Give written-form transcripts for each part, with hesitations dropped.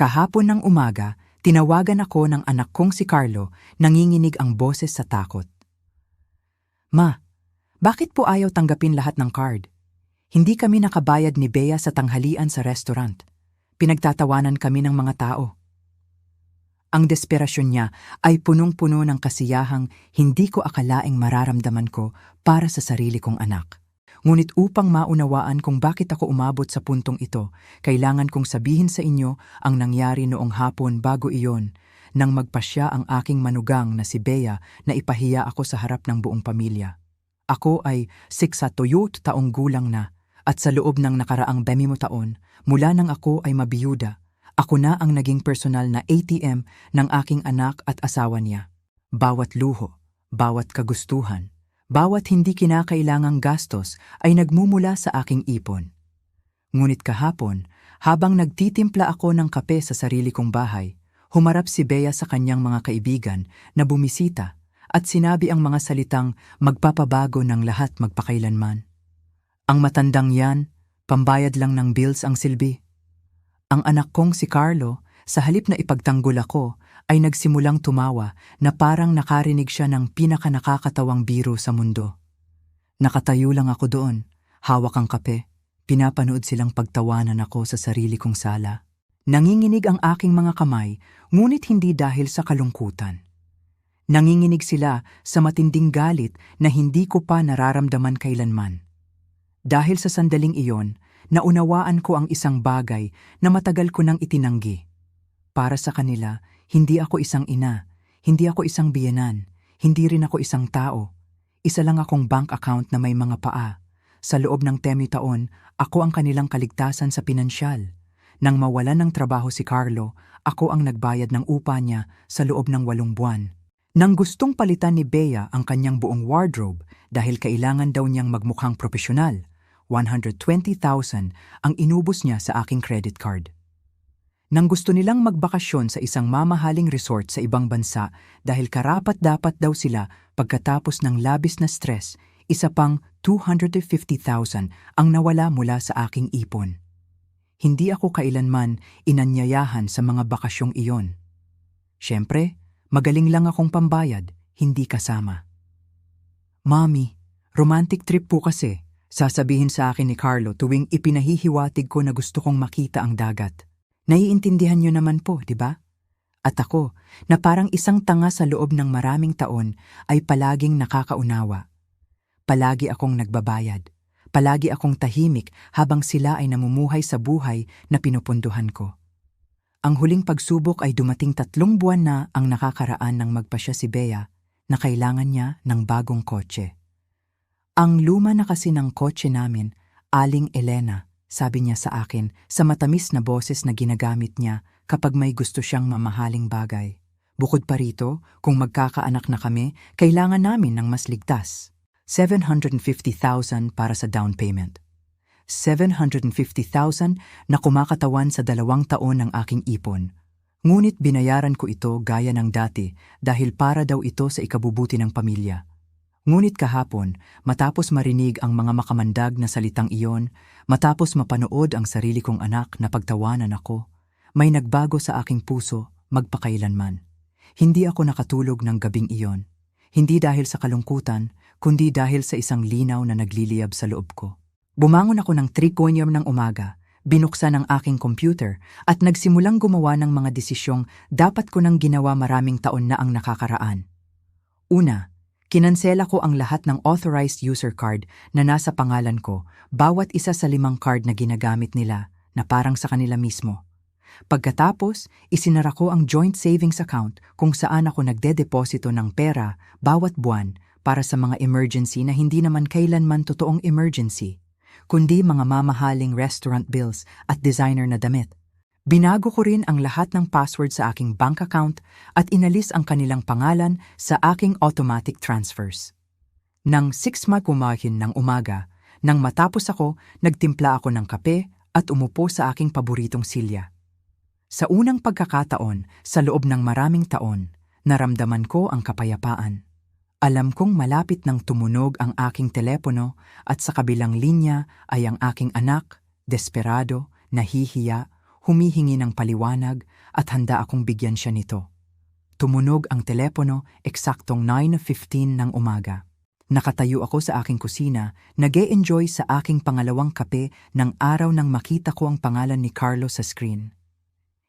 Kahapon ng umaga, tinawagan ako ng anak kong si Carlo, nanginginig ang boses sa takot. Ma, bakit po ayaw tanggapin lahat ng card? Hindi kami nakabayad ni Bea sa tanghalian sa restaurant. Pinagtatawanan kami ng mga tao. Ang desperasyon niya ay punong-puno ng kasiyahang hindi ko akalaing mararamdaman ko para sa sarili kong anak. Ngunit upang maunawaan kung bakit ako umabot sa puntong ito, kailangan kong sabihin sa inyo ang nangyari noong hapon bago iyon, nang magpasya ang aking manugang na si Bea na ipahiya ako sa harap ng buong pamilya. Ako ay 62 taong gulang na, at sa loob ng nakaraang 20 taon, mula nang ako ay mabiyuda, ako na ang naging personal na ATM ng aking anak at asawa niya. Bawat luho, bawat kagustuhan, bawat hindi kinakailangang gastos ay nagmumula sa aking ipon. Ngunit kahapon, habang nagtitimpla ako ng kape sa sarili kong bahay, humarap si Bea sa kanyang mga kaibigan na bumisita at sinabi ang mga salitang magpapabago ng lahat magpakailanman. Ang matandang yan, pambayad lang ng bills ang silbi. Ang anak kong si Carlo, sa halip na ipagtanggol ako, ay nagsimulang tumawa na parang nakarinig siya ng pinakanakakatawang biro sa mundo. Nakatayo lang ako doon, hawak ang kape, pinapanood silang pagtawanan ako sa sarili kong sala. Nanginginig ang aking mga kamay, ngunit hindi dahil sa kalungkutan. Nanginginig sila sa matinding galit na hindi ko pa nararamdaman kailanman. Dahil sa sandaling iyon, naunawaan ko ang isang bagay na matagal ko nang itinanggi. Para sa kanila, hindi ako isang ina, hindi ako isang biyenan, hindi rin ako isang tao. Isa lang akong bank account na may mga paa. Sa loob ng 10 taon, ako ang kanilang kaligtasan sa pinansyal. Nang mawalan ng trabaho si Carlo, ako ang nagbayad ng upa niya sa loob ng 8 buwan. Nang gustong palitan ni Bea ang kanyang buong wardrobe dahil kailangan daw niyang magmukhang propesyonal, 120,000 ang inubos niya sa aking credit card. Nang gusto nilang magbakasyon sa isang mamahaling resort sa ibang bansa dahil karapat-dapat daw sila pagkatapos ng labis na stress, isa pang 250,000 ang nawala mula sa aking ipon. Hindi ako kailanman inanyayahan sa mga bakasyong iyon. Siyempre, magaling lang akong pambayad, hindi kasama. Mommy, romantic trip po kasi. Sasabihin sa akin ni Carlo tuwing ipinahihiwatig ko na gusto kong makita ang dagat. Naiintindihan niyo naman po, di ba? At ako, na parang isang tanga sa loob ng maraming taon, ay palaging nakakaunawa. Palagi akong nagbabayad. Palagi akong tahimik habang sila ay namumuhay sa buhay na pinupunduhan ko. Ang huling pagsubok ay dumating 3 buwan na ang nakakaraan nang magpasya si Bea na kailangan niya ng bagong kotse. Ang luma na kasi ng kotse namin, Aling Elena, sabi niya sa akin sa matamis na boses na ginagamit niya kapag may gusto siyang mamahaling bagay. Bukod pa rito, kung magkakaanak na kami, kailangan namin ng mas ligtas. 750,000 para sa down payment. 750,000 na kumakatawan sa 2 taon ng aking ipon. Ngunit binayaran ko ito gaya ng dati dahil para daw ito sa ikabubuti ng pamilya. Ngunit kahapon, matapos marinig ang mga makamandag na salitang iyon, matapos mapanood ang sarili kong anak na pagtawanan ako, may nagbago sa aking puso magpakailanman. Hindi ako nakatulog ng gabing iyon. Hindi dahil sa kalungkutan, kundi dahil sa isang linaw na nagliliyab sa loob ko. Bumangon ako ng 3 ng umaga, binuksan ang aking computer at nagsimulang gumawa ng mga desisyong dapat ko nang ginawa maraming taon na ang nakakaraan. Una, kinansela ko ang lahat ng authorized user card na nasa pangalan ko, bawat isa sa 5 card na ginagamit nila na parang sa kanila mismo. Pagkatapos, isinara ko ang joint savings account kung saan ako nagdedeposito ng pera bawat buwan para sa mga emergency na hindi naman kailanman totoong emergency, kundi mga mamahaling restaurant bills at designer na damit. Binago ko rin ang lahat ng password sa aking bank account at inalis ang kanilang pangalan sa aking automatic transfers. Nang 6 kumahin ng umaga, nang matapos ako, nagtimpla ako ng kape at umupo sa aking paboritong silya. Sa unang pagkakataon, sa loob ng maraming taon, naramdaman ko ang kapayapaan. Alam kong malapit nang tumunog ang aking telepono at sa kabilang linya ay ang aking anak, desperado, nahihiya, humihingi ng paliwanag at handa akong bigyan siya nito. Tumunog ang telepono eksaktong 9:15 ng umaga. Nakatayo ako sa aking kusina, nag-e-enjoy sa aking pangalawang kape ng araw nang makita ko ang pangalan ni Carlo sa screen.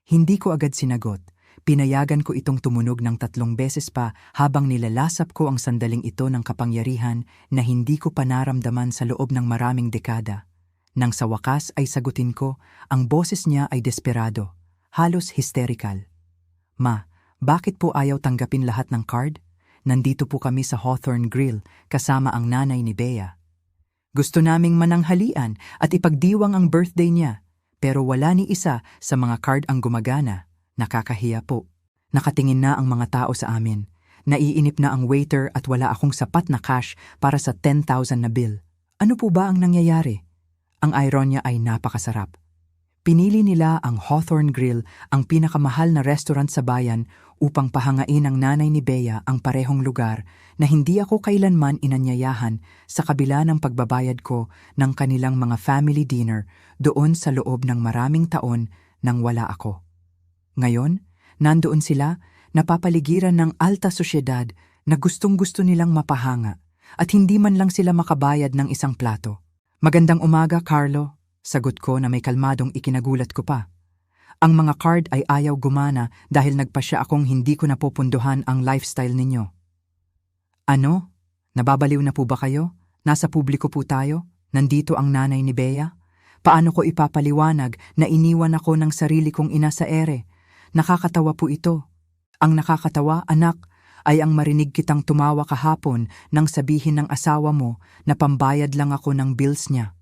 Hindi ko agad sinagot. Pinayagan ko itong tumunog ng 3 beses pa habang nilalasap ko ang sandaling ito ng kapangyarihan na hindi ko pa naramdaman sa loob ng maraming dekada. Nang sa wakas ay sagutin ko, ang boses niya ay desperado, halos hysterical. "Ma, bakit po ayaw tanggapin lahat ng card? Nandito po kami sa Hawthorne Grill kasama ang nanay ni Bea. Gusto naming mananghalian at ipagdiwang ang birthday niya, pero wala ni isa sa mga card ang gumagana. Nakakahiya po." Nakatingin na ang mga tao sa amin. Naiinip na ang waiter at wala akong sapat na cash para sa 10,000 na bill. Ano po ba ang nangyayari? Ang ironya ay napakasarap. Pinili nila ang Hawthorne Grill, ang pinakamahal na restaurant sa bayan, upang pahangain ang nanay ni Bea ang parehong lugar na hindi ako kailanman inanyayahan sa kabila ng pagbabayad ko ng kanilang mga family dinner doon sa loob ng maraming taon nang wala ako. Ngayon, nandoon sila, napapaligiran ng alta sosyedad na gustong-gusto nilang mapahanga at hindi man lang sila makabayad ng isang plato. "Magandang umaga, Carlo," sagot ko na may kalmadong ikinagulat ko pa. "Ang mga card ay ayaw gumana dahil nagpasya akong hindi ko napupunduhan ang lifestyle ninyo." "Ano? Nababaliw na po ba kayo? Nasa publiko po tayo? Nandito ang nanay ni Bea? Paano ko ipapaliwanag na iniwan ako ng sarili kong ina sa ere? Nakakatawa po ito." "Ang nakakatawa, anak, ay ang marinig kitang tumawa kahapon nang sabihin ng asawa mo na pambayad lang ako ng bills niya.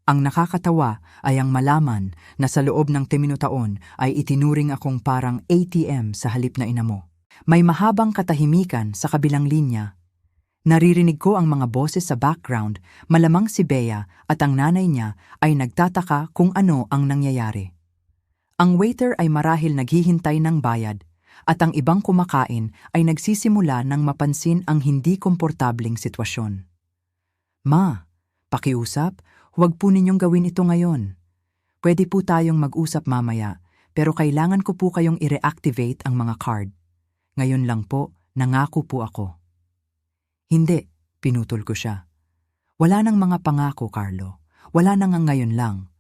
Ang nakakatawa ay ang malaman na sa loob ng 10 taon ay itinuring akong parang ATM sa halip na ina mo." May mahabang katahimikan sa kabilang linya. Naririnig ko ang mga boses sa background, malamang si Bea at ang nanay niya ay nagtataka kung ano ang nangyayari. Ang waiter ay marahil naghihintay ng bayad at ang ibang kumakain ay nagsisimula ng mapansin ang hindi komportabling sitwasyon. "Ma, pakiusap, huwag po ninyong gawin ito ngayon. Pwede po tayong mag-usap mamaya, pero kailangan ko po kayong i-reactivate ang mga card. Ngayon lang po, nangako po ako." "Hindi," pinutol ko siya. "Wala nang mga pangako, Carlo. Wala nang ang ngayon lang.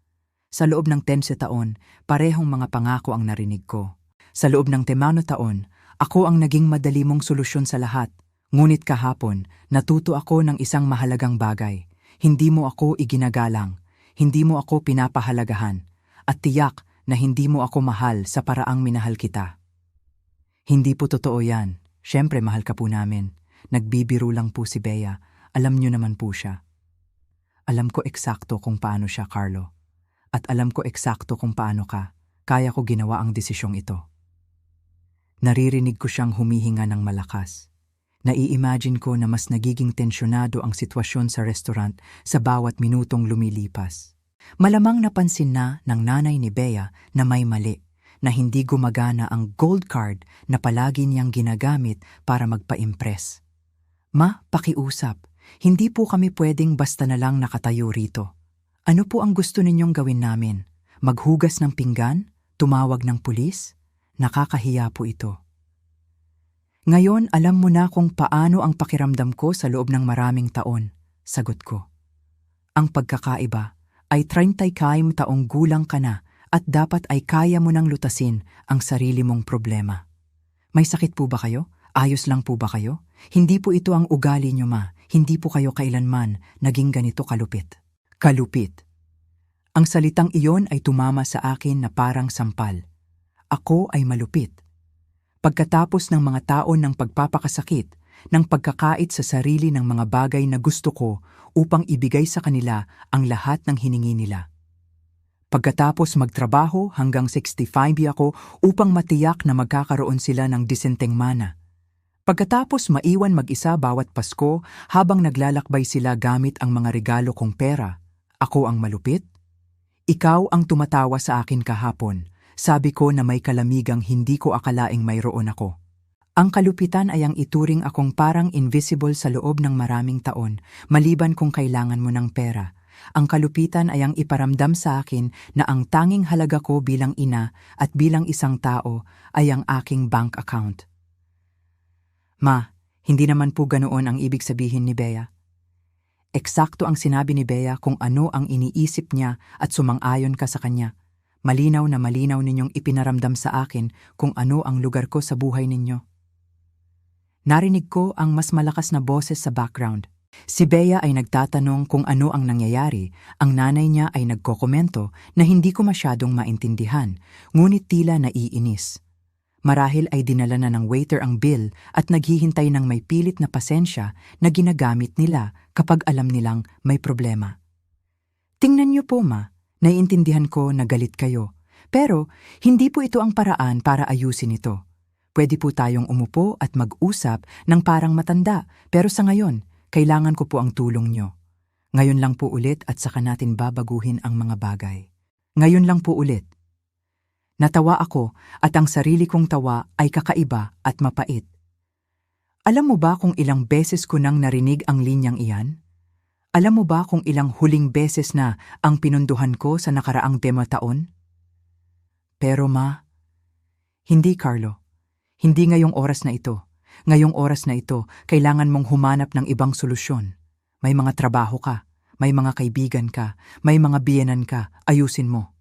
Sa loob ng 10 taon, parehong mga pangako ang narinig ko. Sa loob ng 10 taon, ako ang naging madali mong solusyon sa lahat. Ngunit kahapon, natuto ako ng isang mahalagang bagay. Hindi mo ako iginagalang, hindi mo ako pinapahalagahan, at tiyak na hindi mo ako mahal sa paraang minahal kita." "Hindi po totoo yan. Siyempre mahal ka po namin. Nagbibiro lang po si Bea. Alam niyo naman po siya." "Alam ko eksakto kung paano siya, Carlo. At alam ko eksakto kung paano ka. Kaya ko ginawa ang desisyong ito." Naririnig ko siyang humihinga ng malakas. Nai-imagine ko na mas nagiging tensyonado ang sitwasyon sa restaurant sa bawat minutong lumilipas. Malamang napansin na ng nanay ni Bea na may mali, na hindi gumagana ang gold card na palagi niyang ginagamit para magpa-impress. "Ma, pakiusap. Hindi po kami pwedeng basta na lang nakatayo rito. Ano po ang gusto ninyong gawin namin? Maghugas ng pinggan? Tumawag ng pulis? Nakakahiya po ito." "Ngayon alam mo na kung paano ang pakiramdam ko sa loob ng maraming taon," sagot ko. "Ang pagkakaiba ay 30 taong gulang ka na at dapat ay kaya mo nang lutasin ang sarili mong problema. May sakit po ba kayo? Ayos lang po ba kayo? Hindi po ito ang ugali niyo, ma. Hindi po kayo kailanman naging ganito kalupit." Kalupit. Ang salitang iyon ay tumama sa akin na parang sampal. Ako ay malupit. Pagkatapos ng mga taon ng pagpapakasakit, ng pagkakait sa sarili ng mga bagay na gusto ko upang ibigay sa kanila ang lahat ng hiningi nila. Pagkatapos magtrabaho hanggang 65 ako upang matiyak na magkakaroon sila ng disenteng mana. Pagkatapos maiwan mag-isa bawat Pasko habang naglalakbay sila gamit ang mga regalo kong pera, ako ang malupit? Ikaw ang tumatawa sa akin kahapon. Sabi ko na may kalamigang hindi ko akalaing mayroon ako. Ang kalupitan ay ang ituring akong parang invisible sa loob ng maraming taon, maliban kung kailangan mo ng pera. Ang kalupitan ay ang iparamdam sa akin na ang tanging halaga ko bilang ina at bilang isang tao ay ang aking bank account. Ma, hindi naman po ganoon ang ibig sabihin ni Bea. Eksakto ang sinabi ni Bea kung ano ang iniisip niya at sumang-ayon ka sa kanya. Malinaw na malinaw ninyong ipinaramdam sa akin kung ano ang lugar ko sa buhay ninyo. Narinig ko ang mas malakas na boses sa background. Si Bea ay nagtatanong kung ano ang nangyayari. Ang nanay niya ay nagkokomento na hindi ko masyadong maintindihan, ngunit tila naiinis. Marahil ay dinala na ng waiter ang bill at naghihintay ng may pilit na pasensya na ginagamit nila kapag alam nilang may problema. Tingnan niyo po, Ma, naiintindihan ko na galit kayo. Pero hindi po ito ang paraan para ayusin ito. Pwede po tayong umupo at mag-usap ng parang matanda, pero sa ngayon, kailangan ko po ang tulong nyo. Ngayon lang po ulit at saka natin babaguhin ang mga bagay. Ngayon lang po ulit. Natawa ako at ang sarili kong tawa ay kakaiba at mapait. Alam mo ba kung ilang beses ko nang narinig ang linyang iyan? Alam mo ba kung ilang huling beses na ang pinunduhan ko sa nakaraang 5 taon? Pero Ma, hindi Carlo. Hindi ngayong oras na ito. Ngayong oras na ito, kailangan mong humanap ng ibang solusyon. May mga trabaho ka, may mga kaibigan ka, may mga biyenan ka, ayusin mo.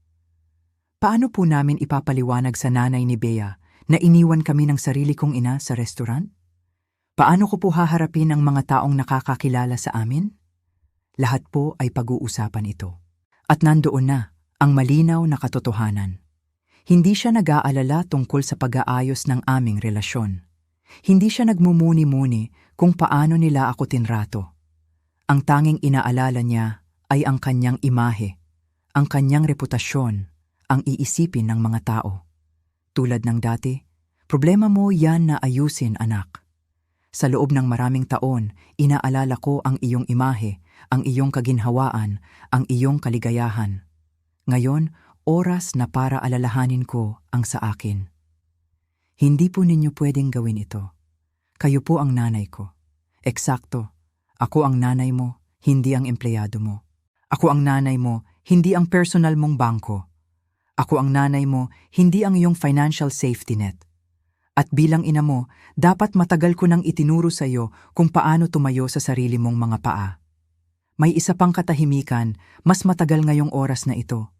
Paano po namin ipapaliwanag sa nanay ni Bea na iniwan kami ng sarili kong ina sa restaurant? Paano ko po haharapin ang mga taong nakakakilala sa amin? Lahat po ay pag-uusapan ito. At nandoon na ang malinaw na katotohanan. Hindi siya nag-aalala tungkol sa pag-aayos ng aming relasyon. Hindi siya nagmumuni-muni kung paano nila ako tinrato. Ang tanging inaalala niya ay ang kanyang imahe, ang kanyang reputasyon, ang iisipin ng mga tao. Tulad ng dati, problema mo yan na ayusin, anak. Sa loob ng maraming taon, inaalala ko ang iyong imahe, ang iyong kaginhawaan, ang iyong kaligayahan. Ngayon, oras na para alalahanin ko ang sa akin. Hindi po ninyo pwedeng gawin ito. Kayo po ang nanay ko. Eksakto, ako ang nanay mo, hindi ang empleyado mo. Ako ang nanay mo, hindi ang personal mong bangko. Ako ang nanay mo, hindi ang iyong financial safety net. At bilang ina mo, dapat matagal ko nang itinuro sa iyo kung paano tumayo sa sarili mong mga paa. May isa pang katahimikan, mas matagal ngayong oras na ito.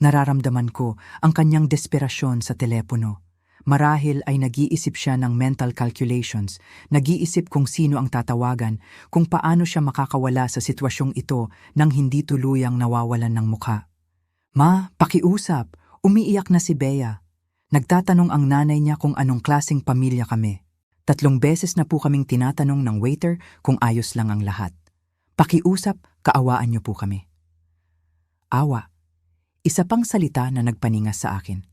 Nararamdaman ko ang kanyang desperasyon sa telepono. Marahil ay nag-iisip siya ng mental calculations, nag-iisip kung sino ang tatawagan, kung paano siya makakawala sa sitwasyong ito nang hindi tuluyang nawawalan ng mukha. Ma, pakiusap, umiiyak na si Bea. Nagtatanong ang nanay niya kung anong klaseng pamilya kami. 3 beses na po kaming tinatanong ng waiter kung ayos lang ang lahat. Pakiusap, kaawaan niyo po kami. Awa. Isa pang salita na nagpaningas sa akin.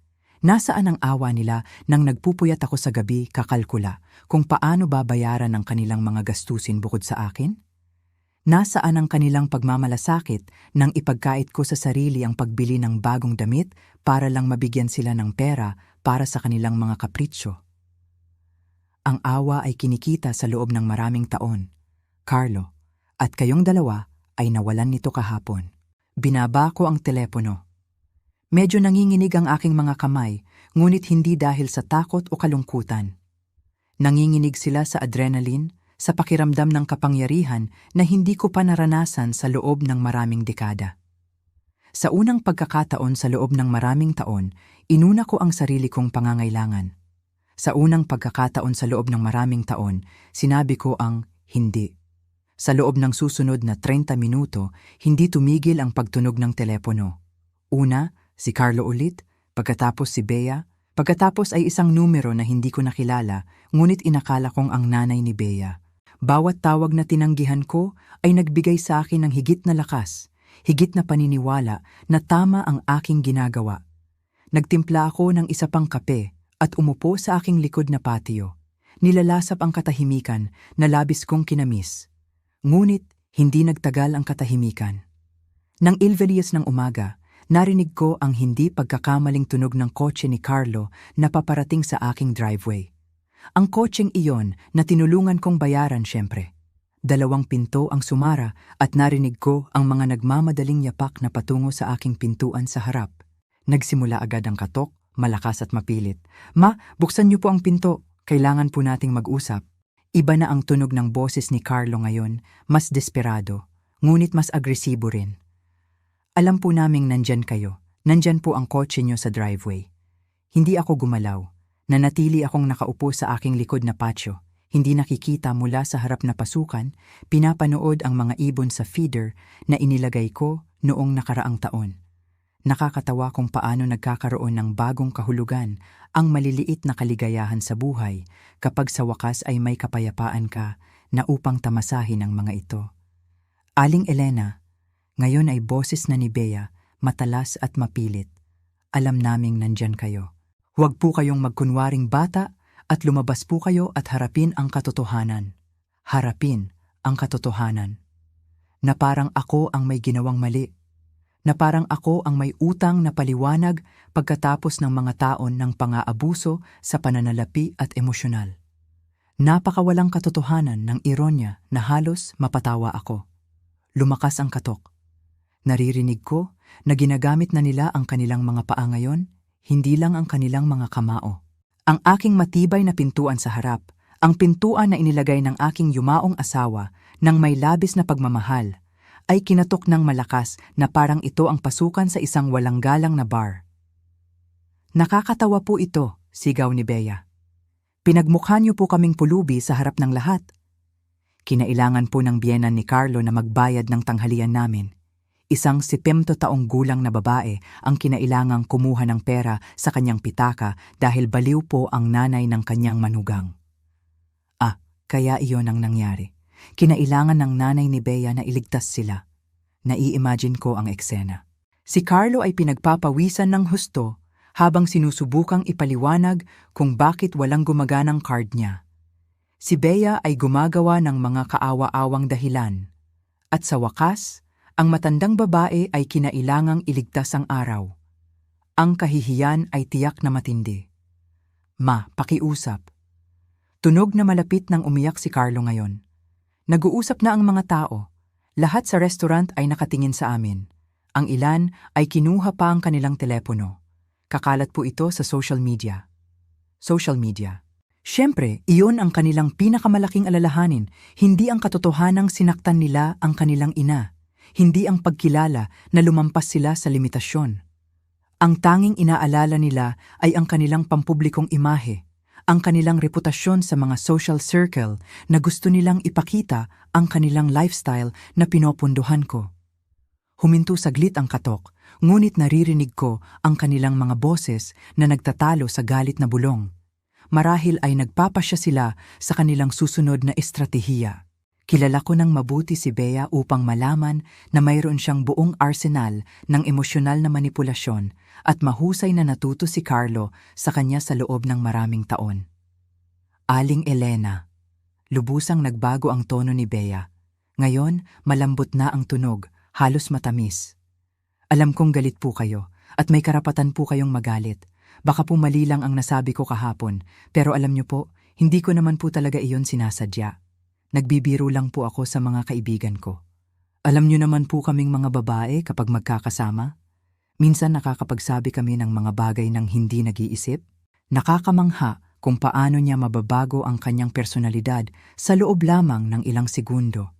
Nasaan ang awa nila nang nagpupuyat ako sa gabi kakalkula kung paano babayaran ang kanilang mga gastusin bukod sa akin? Nasaan ang kanilang pagmamalasakit nang ipagkait ko sa sarili ang pagbili ng bagong damit para lang mabigyan sila ng pera para sa kanilang mga kapritsyo? Ang awa ay kinikita sa loob ng maraming taon, Carlo, at kayong dalawa ay nawalan nito kahapon. Binaba ko ang telepono. Medyo nanginginig ang aking mga kamay, ngunit hindi dahil sa takot o kalungkutan. Nanginginig sila sa adrenaline, sa pakiramdam ng kapangyarihan na hindi ko pa naranasan sa loob ng maraming dekada. Sa unang pagkakataon sa loob ng maraming taon, inuna ko ang sarili kong pangangailangan. Sa unang pagkakataon sa loob ng maraming taon, sinabi ko ang hindi. Sa loob ng susunod na 30 minuto, hindi tumigil ang pagtunog ng telepono. Una, si Carlo ulit, pagkatapos si Bea, pagkatapos ay isang numero na hindi ko nakilala, ngunit inakala kong ang nanay ni Bea. Bawat tawag na tinanggihan ko ay nagbigay sa akin ng higit na lakas, higit na paniniwala na tama ang aking ginagawa. Nagtimpla ako ng isa pang kape at umupo sa aking likod na patio. Nilalasap ang katahimikan na labis kong kinamis. Ngunit hindi nagtagal ang katahimikan. Nang ilvelias ng umaga, narinig ko ang hindi pagkakamaling tunog ng kotse ni Carlo na paparating sa aking driveway. Ang kotseng iyon na tinulungan kong bayaran siyempre. 2 pinto ang sumara at narinig ko ang mga nagmamadaling yapak na patungo sa aking pintuan sa harap. Nagsimula agad ang katok, malakas at mapilit. "Ma, buksan niyo po ang pinto. Kailangan po nating mag-usap." Iba na ang tunog ng boses ni Carlo ngayon, mas desperado, ngunit mas agresibo rin. "Alam po naming nandyan kayo. Nandyan po ang kotse niyo sa driveway." Hindi ako gumalaw. Nanatili akong nakaupo sa aking likod na patio. Hindi nakikita mula sa harap na pasukan, pinapanood ang mga ibon sa feeder na inilagay ko noong nakaraang taon. Nakakatawa kung paano nagkakaroon ng bagong kahulugan ang maliliit na kaligayahan sa buhay kapag sa wakas ay may kapayapaan ka na upang tamasahin ang mga ito. Aling Elena, ngayon ay boses na ni Bea, matalas at mapilit. "Alam naming nandyan kayo. Huwag po kayong magkunwaring bata at lumabas po kayo at harapin ang katotohanan. Harapin ang katotohanan. Na parang ako ang may ginawang mali. Na parang ako ang may utang na paliwanag pagkatapos ng mga taon ng pang-aabuso sa pananalapi at emosyonal. Napakawalang katotohanan ng ironya na halos mapatawa ako." Lumakas ang katok. Naririnig ko na ginagamit na nila ang kanilang mga paa ngayon, hindi lang ang kanilang mga kamao. Ang aking matibay na pintuan sa harap, ang pintuan na inilagay ng aking yumaong asawa ng may labis na pagmamahal, ay kinatok ng malakas na parang ito ang pasukan sa isang walang galang na bar. "Nakakatawa po ito," sigaw ni Bea. "Pinagmukha niyo po kaming pulubi sa harap ng lahat." Kinailangan po ng biyenan ni Carlo na magbayad ng tanghalian namin. Isang 70 taong gulang na babae ang kinailangang kumuha ng pera sa kanyang pitaka dahil baliw po ang nanay ng kanyang manugang. Kaya iyon ang nangyari. Kinailangan ng nanay ni Bea na iligtas sila. Nai-imagine ko ang eksena. Si Carlo ay pinagpapawisan ng husto habang sinusubukang ipaliwanag kung bakit walang gumaganang card niya. Si Bea ay gumagawa ng mga kaawa-awang dahilan. At sa wakas, ang matandang babae ay kinailangang iligtas ang araw. Ang kahihiyan ay tiyak na matindi. "Ma, pakiusap." Tunog na malapit nang umiyak si Carlo ngayon. Nag-uusap na ang mga tao. Lahat sa restaurant ay nakatingin sa amin. Ang ilan ay kinuha pa ang kanilang telepono. Kakalat po ito sa social media. Siyempre, iyon ang kanilang pinakamalaking alalahanin, hindi ang katotohanang sinaktan nila ang kanilang ina. Hindi ang pagkilala na lumampas sila sa limitasyon. Ang tanging inaalala nila ay ang kanilang pampublikong imahe, ang kanilang reputasyon sa mga social circle na gusto nilang ipakita ang kanilang lifestyle na pinopunduhan ko. Huminto saglit ang katok, ngunit naririnig ko ang kanilang mga boses na nagtatalo sa galit na bulong. Marahil ay nagpapasya sila sa kanilang susunod na estratehiya. Kilala ko ng mabuti si Bea upang malaman na mayroon siyang buong arsenal ng emosyonal na manipulasyon at mahusay na natuto si Carlo sa kanya sa loob ng maraming taon. "Aling Elena." Lubusang nagbago ang tono ni Bea. Ngayon, malambot na ang tunog, halos matamis. "Alam kong galit po kayo at may karapatan po kayong magalit. Baka po mali lang ang nasabi ko kahapon, pero alam niyo po, hindi ko naman po talaga iyon sinasadya. Nagbibiro lang po ako sa mga kaibigan ko. Alam niyo naman po kaming mga babae kapag magkakasama. Minsan nakakapagsabi kami ng mga bagay ng hindi nag-iisip. Nakakamangha kung paano niya mababago ang kanyang personalidad sa loob lamang ng ilang segundo."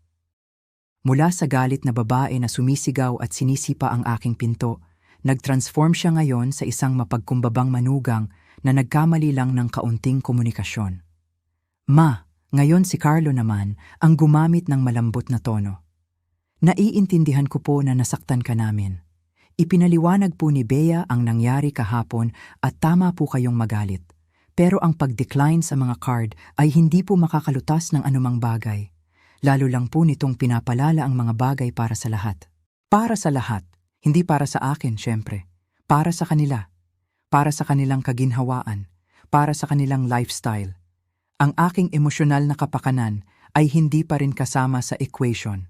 Mula sa galit na babae na sumisigaw at sinisipa ang aking pinto, nag-transform siya ngayon sa isang mapagkumbabang manugang na nagkamali lang ng kaunting komunikasyon. "Ma." Ngayon si Carlo naman ang gumamit ng malambot na tono. "Naiintindihan ko po na nasaktan ka namin. Ipinaliwanag po ni Bea ang nangyari kahapon at tama po kayong magalit. Pero ang pag-decline sa mga card ay hindi po makakalutas ng anumang bagay. Lalo lang po nitong pinapalala ang mga bagay para sa lahat. Para sa lahat, hindi para sa akin syempre. Para sa kanila. Para sa kanilang kaginhawaan. Para sa kanilang lifestyle. Ang aking emosyonal na kapakanan ay hindi pa rin kasama sa equation.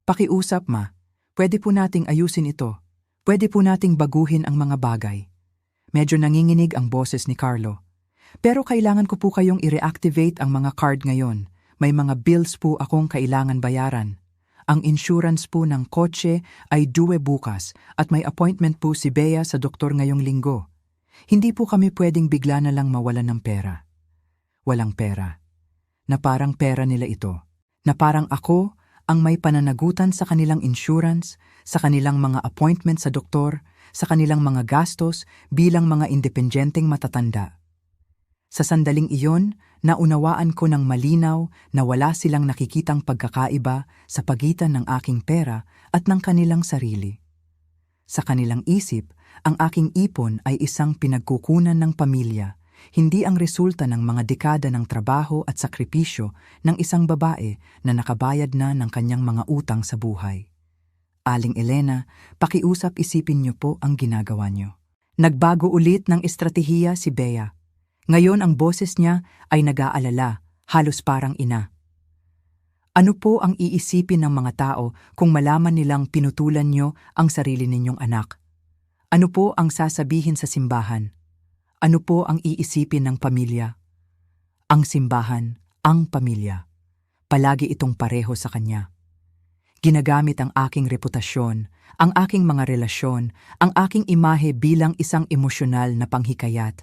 Pakiusap, Ma. Pwede po nating ayusin ito. Pwede po nating baguhin ang mga bagay." Medyo nanginginig ang boses ni Carlo. "Pero kailangan ko po kayong i-reactivate ang mga card ngayon. May mga bills po akong kailangan bayaran. Ang insurance po ng kotse ay due bukas at may appointment po si Bea sa doktor ngayong linggo. Hindi po kami pwedeng bigla na lang mawalan ng pera. Walang pera. Na parang pera nila ito. Na parang ako ang may pananagutan sa kanilang insurance, sa kanilang mga appointment sa doktor, sa kanilang mga gastos bilang mga independenteng matatanda. Sa sandaling iyon, naunawaan ko ng malinaw na wala silang nakikitang pagkakaiba sa pagitan ng aking pera at ng kanilang sarili. Sa kanilang isip, ang aking ipon ay isang pinagkukunan ng pamilya, hindi ang resulta ng mga dekada ng trabaho at sakripisyo ng isang babae na nakabayad na ng kanyang mga utang sa buhay. Aling Elena, pakiusap isipin niyo po ang ginagawa niyo. Nagbago ulit ng estratehiya si Bea. Ngayon ang boses niya ay nag-aalala, halos parang ina. Ano po ang iisipin ng mga tao kung malaman nilang pinutulan niyo ang sarili ninyong anak? Ano po ang sasabihin sa simbahan? Ano po ang iisipin ng pamilya? Ang simbahan, ang pamilya. Palagi itong pareho sa kanya. Ginagamit ang aking reputasyon, ang aking mga relasyon, ang aking imahe bilang isang emosyonal na panghikayat.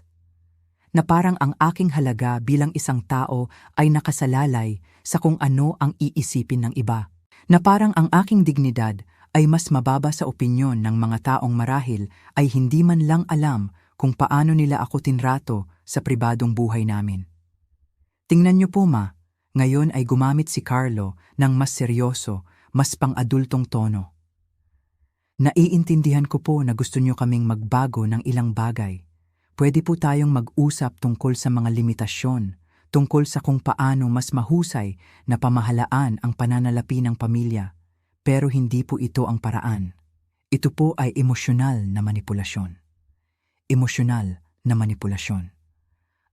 Na parang ang aking halaga bilang isang tao ay nakasalalay sa kung ano ang iisipin ng iba. Na parang ang aking dignidad ay mas mababa sa opinyon ng mga taong marahil ay hindi man lang alam kung paano nila ako tinrato sa pribadong buhay namin. Tingnan niyo po ma, ngayon ay gumamit si Carlo ng mas seryoso, mas pang-adultong tono. Naiintindihan ko po na gusto niyo kaming magbago ng ilang bagay. Pwede po tayong mag-usap tungkol sa mga limitasyon, tungkol sa kung paano mas mahusay na pamahalaan ang pananalapi ng pamilya. Pero hindi po ito ang paraan. Ito po ay emosyonal na manipulasyon. Emosyonal na manipulasyon.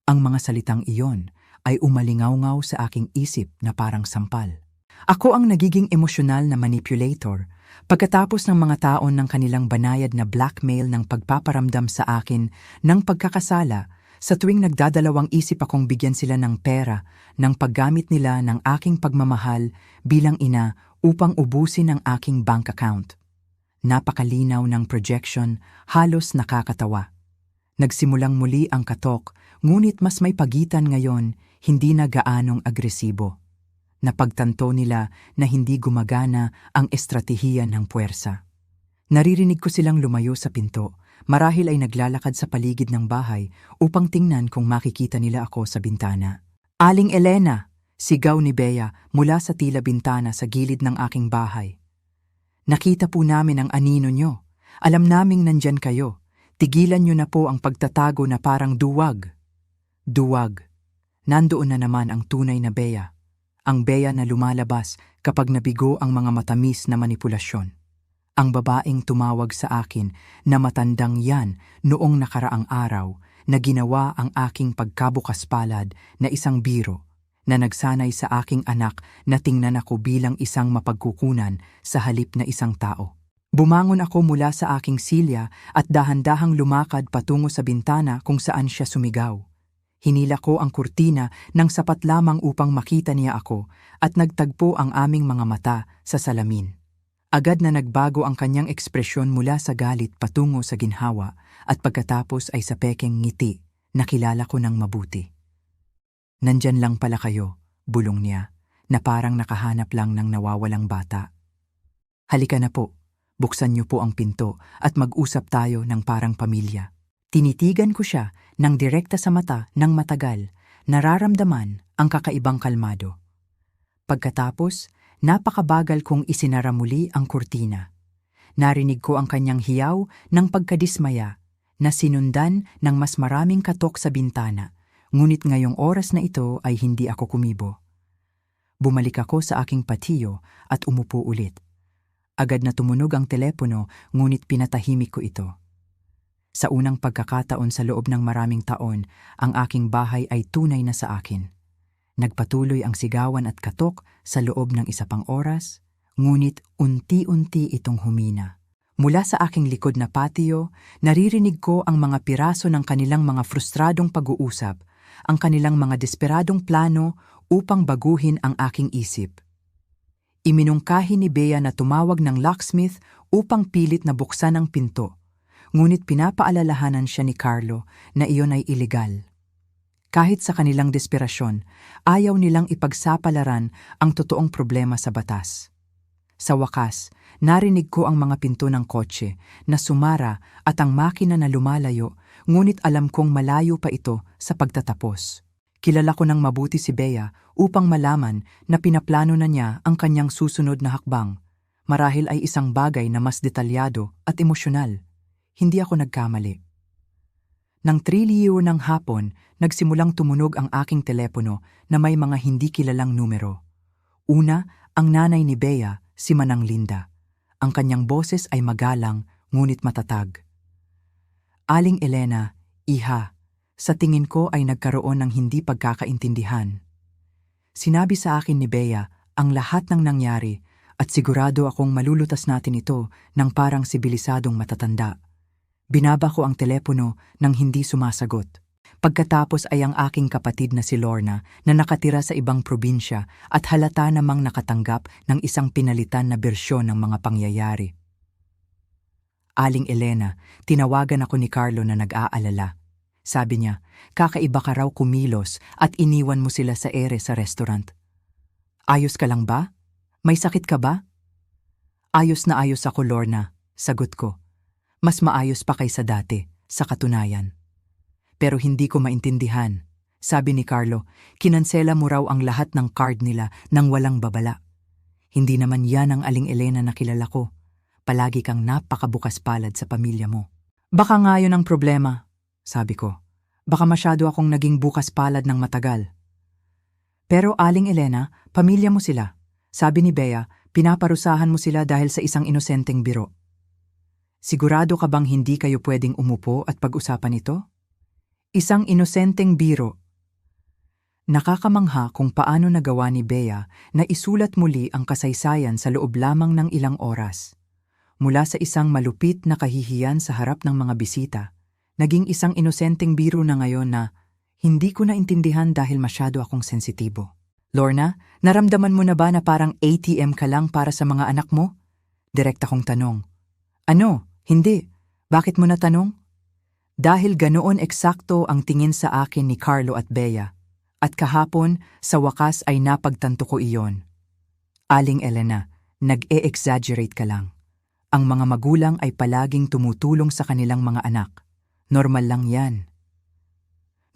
Ang mga salitang iyon ay umalingaw-ngaw sa aking isip na parang sampal. Ako ang nagiging emosyonal na manipulator pagkatapos ng mga taon ng kanilang banayad na blackmail ng pagpaparamdam sa akin ng pagkakasala sa tuwing nagdadalawang isip akong bigyan sila ng pera ng paggamit nila ng aking pagmamahal bilang ina upang ubusin ang aking bank account. Napakalinaw ng projection, halos nakakatawa. Nagsimulang muli ang katok, ngunit mas may pagitan ngayon, hindi na gaanong agresibo. Napagtanto nila na hindi gumagana ang estratehiya ng puwersa. Naririnig ko silang lumayo sa pinto, marahil ay naglalakad sa paligid ng bahay upang tingnan kung makikita nila ako sa bintana. Aling Elena! Sigaw ni Bea mula sa tila bintana sa gilid ng aking bahay. Nakita po namin ang anino nyo. Alam naming nandyan kayo. Tigilan nyo na po ang pagtatago na parang duwag. Duwag. Nandoon na naman ang tunay na Bea. Ang Bea na lumalabas kapag nabigo ang mga matamis na manipulasyon. Ang babaeng tumawag sa akin na matandang yan noong nakaraang araw na ginawa ang aking pagkabukas palad na isang biro na nagsanay sa aking anak na tingnan ako bilang isang mapagkukunan sa halip na isang tao. Bumangon ako mula sa aking silya at dahan-dahang lumakad patungo sa bintana kung saan siya sumigaw. Hinila ko ang kurtina ng sapat lamang upang makita niya ako at nagtagpo ang aming mga mata sa salamin. Agad na nagbago ang kanyang ekspresyon mula sa galit patungo sa ginhawa at pagkatapos ay sa pekeng ngiti, nakilala ko ng mabuti. Nandyan lang pala kayo, bulong niya, na parang nakahanap lang ng nawawalang bata. Halika na po. Buksan niyo po ang pinto at mag-usap tayo ng parang pamilya. Tinitigan ko siya ng direkta sa mata ng matagal, nararamdaman ang kakaibang kalmado. Pagkatapos, napakabagal kong isinara muli ang kurtina. Narinig ko ang kanyang hiyaw ng pagkadismaya na sinundan ng mas maraming katok sa bintana, ngunit ngayong oras na ito ay hindi ako kumibo. Bumalik ako sa aking patiyo at umupo ulit. Agad na tumunog ang telepono, ngunit pinatahimik ko ito. Sa unang pagkakataon sa loob ng maraming taon, ang aking bahay ay tunay na sa akin. Nagpatuloy ang sigawan at katok sa loob ng isa pang oras, ngunit unti-unti itong humina. Mula sa aking likod na patio, naririnig ko ang mga piraso ng kanilang mga frustradong pag-uusap ang kanilang mga desperadong plano upang baguhin ang aking isip. Iminungkahi ni Bea na tumawag ng locksmith upang pilit na buksan ang pinto, ngunit pinapaalalahanan siya ni Carlo na iyon ay iligal. Kahit sa kanilang desperasyon, ayaw nilang ipagsapalaran ang totoong problema sa batas. Sa wakas, narinig ko ang mga pinto ng kotse na sumara at ang makina na lumalayo, ngunit alam kong malayo pa ito sa pagtatapos. Kilala ko ng mabuti si Bea upang malaman na pinaplano na niya ang kanyang susunod na hakbang. Marahil ay isang bagay na mas detalyado at emosyonal. Hindi ako nagkamali. Nang 3:00 ng hapon, nagsimulang tumunog ang aking telepono na may mga hindi kilalang numero. Una, ang nanay ni Bea, si Manang Linda. Ang kanyang boses ay magalang, ngunit matatag. Aling Elena, iha, sa tingin ko ay nagkaroon ng hindi pagkakaintindihan. Sinabi sa akin ni Bea ang lahat ng nangyari at sigurado akong malulutas natin ito ng parang sibilisadong matatanda. Binaba ko ang telepono nang hindi sumasagot. Pagkatapos ay ang aking kapatid na si Lorna na nakatira sa ibang probinsya at halata namang nakatanggap ng isang pinalitan na bersyon ng mga pangyayari. Aling Elena, tinawagan ako ni Carlo na nag-aalala. Sabi niya, kakaiba ka raw kumilos at iniwan mo sila sa ere sa restaurant. Ayos ka lang ba? May sakit ka ba? Ayos na ayos ako, Lorna, sagot ko. Mas maayos pa kaysa dati, sa katunayan. Pero hindi ko maintindihan. Sabi ni Carlo, kinansela mo raw ang lahat ng card nila nang walang babala. Hindi naman yan ang Aling Elena na kilala ko. Palagi kang napakabukas palad sa pamilya mo. Baka nga yun ang problema, sabi ko. Baka masyado akong naging bukas palad ng matagal. Pero Aling Elena, pamilya mo sila. Sabi ni Bea, pinaparusahan mo sila dahil sa isang inosenteng biro. Sigurado ka bang hindi kayo pwedeng umupo at pag-usapan ito? Isang inosenteng biro. Nakakamangha kung paano nagawa ni Bea na isulat muli ang kasaysayan sa loob lamang ng ilang oras. Mula sa isang malupit na kahihiyan sa harap ng mga bisita, naging isang inosenteng biro na ngayon na hindi ko naintindihan dahil masyado akong sensitibo. Lorna, naramdaman mo na ba na parang ATM ka lang para sa mga anak mo? Direkta kong tanong. Ano? Hindi. Bakit mo natanong? Dahil ganoon eksakto ang tingin sa akin ni Carlo at Bea. At kahapon, sa wakas ay napagtanto ko iyon. Aling Elena, nag-e-exaggerate ka lang. Ang mga magulang ay palaging tumutulong sa kanilang mga anak. Normal lang yan.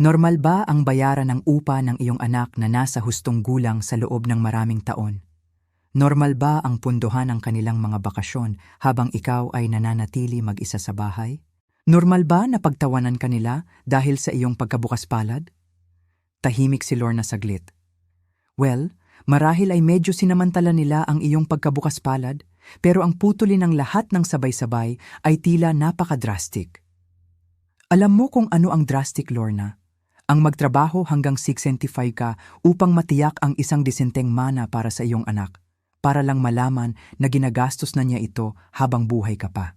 Normal ba ang bayaran ng upa ng iyong anak na nasa hustong gulang sa loob ng maraming taon? Normal ba ang punduhan ng kanilang mga bakasyon habang ikaw ay nananatili mag-isa sa bahay? Normal ba na pagtawanan ka nila dahil sa iyong pagkabukas palad? Tahimik si Lorna saglit. Well, marahil ay medyo sinamantala nila ang iyong pagkabukas palad, pero ang putulin ng lahat ng sabay-sabay ay tila napaka-drastic. Alam mo kung ano ang drastic, Lorna? Ang magtrabaho hanggang 65 ka upang matiyak ang isang disenteng mana para sa iyong anak, para lang malaman na ginagastos na niya ito habang buhay ka pa.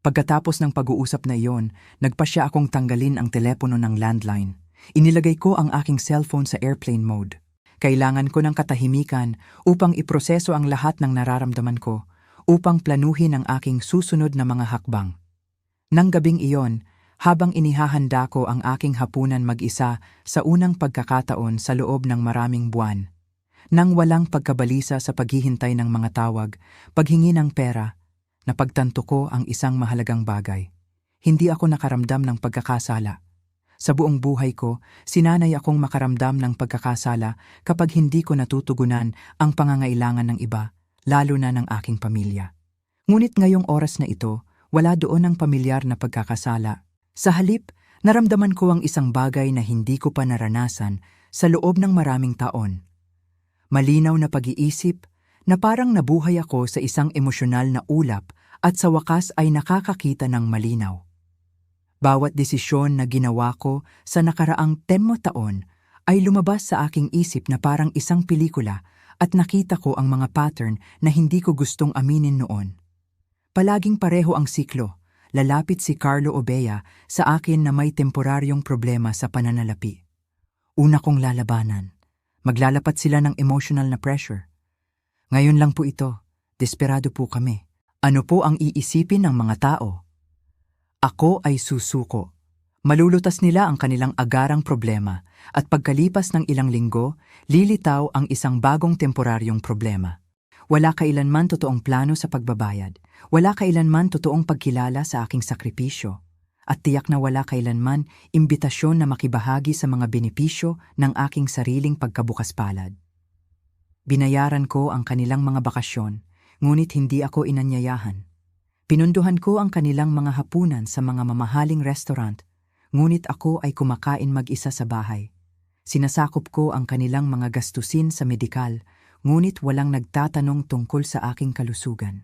Pagkatapos ng pag-uusap na iyon, nagpasya akong tanggalin ang telepono ng landline. Inilagay ko ang aking cellphone sa airplane mode. Kailangan ko ng katahimikan upang iproseso ang lahat ng nararamdaman ko, upang planuhin ang aking susunod na mga hakbang. Nang gabing iyon, habang inihahanda ko ang aking hapunan mag-isa sa unang pagkakataon sa loob ng maraming buwan, nang walang pagkabalisa sa paghihintay ng mga tawag, paghingi ng pera, napagtanto ko ang isang mahalagang bagay. Hindi ako nakaramdam ng pagkakasala. Sa buong buhay ko, sinanay akong makaramdam ng pagkakasala kapag hindi ko natutugunan ang pangangailangan ng iba, lalo na ng aking pamilya. Ngunit ngayong oras na ito, wala doon ang pamilyar na pagkakasala. Sa halip, naramdaman ko ang isang bagay na hindi ko pa naranasan sa loob ng maraming taon. Malinaw na pag-iisip na parang nabuhay ako sa isang emosyonal na ulap at sa wakas ay nakakakita ng malinaw. Bawat desisyon na ginawa ko sa nakaraang 10 taon ay lumabas sa aking isip na parang isang pelikula at nakita ko ang mga pattern na hindi ko gustong aminin noon. Palaging pareho ang siklo. Lalapit si Carlo o Bea sa akin na may temporaryong problema sa pananalapi. Una kong lalabanan. Maglalapat sila ng emotional na pressure. Ngayon lang po ito. Desperado po kami. Ano po ang iisipin ng mga tao? Ako ay susuko. Malulutas nila ang kanilang agarang problema at pagkalipas ng ilang linggo, lilitaw ang isang bagong temporaryong problema. Wala kailanman totoong plano sa pagbabayad. Wala kailanman totoong pagkilala sa aking sakripisyo. At tiyak na wala kailanman imbitasyon na makibahagi sa mga benepisyo ng aking sariling pagkabukas palad. Binayaran ko ang kanilang mga bakasyon, ngunit hindi ako inanyayahan. Pinunduhan ko ang kanilang mga hapunan sa mga mamahaling restaurant, ngunit ako ay kumakain mag-isa sa bahay. Sinasakop ko ang kanilang mga gastusin sa medikal, ngunit walang nagtatanong tungkol sa aking kalusugan.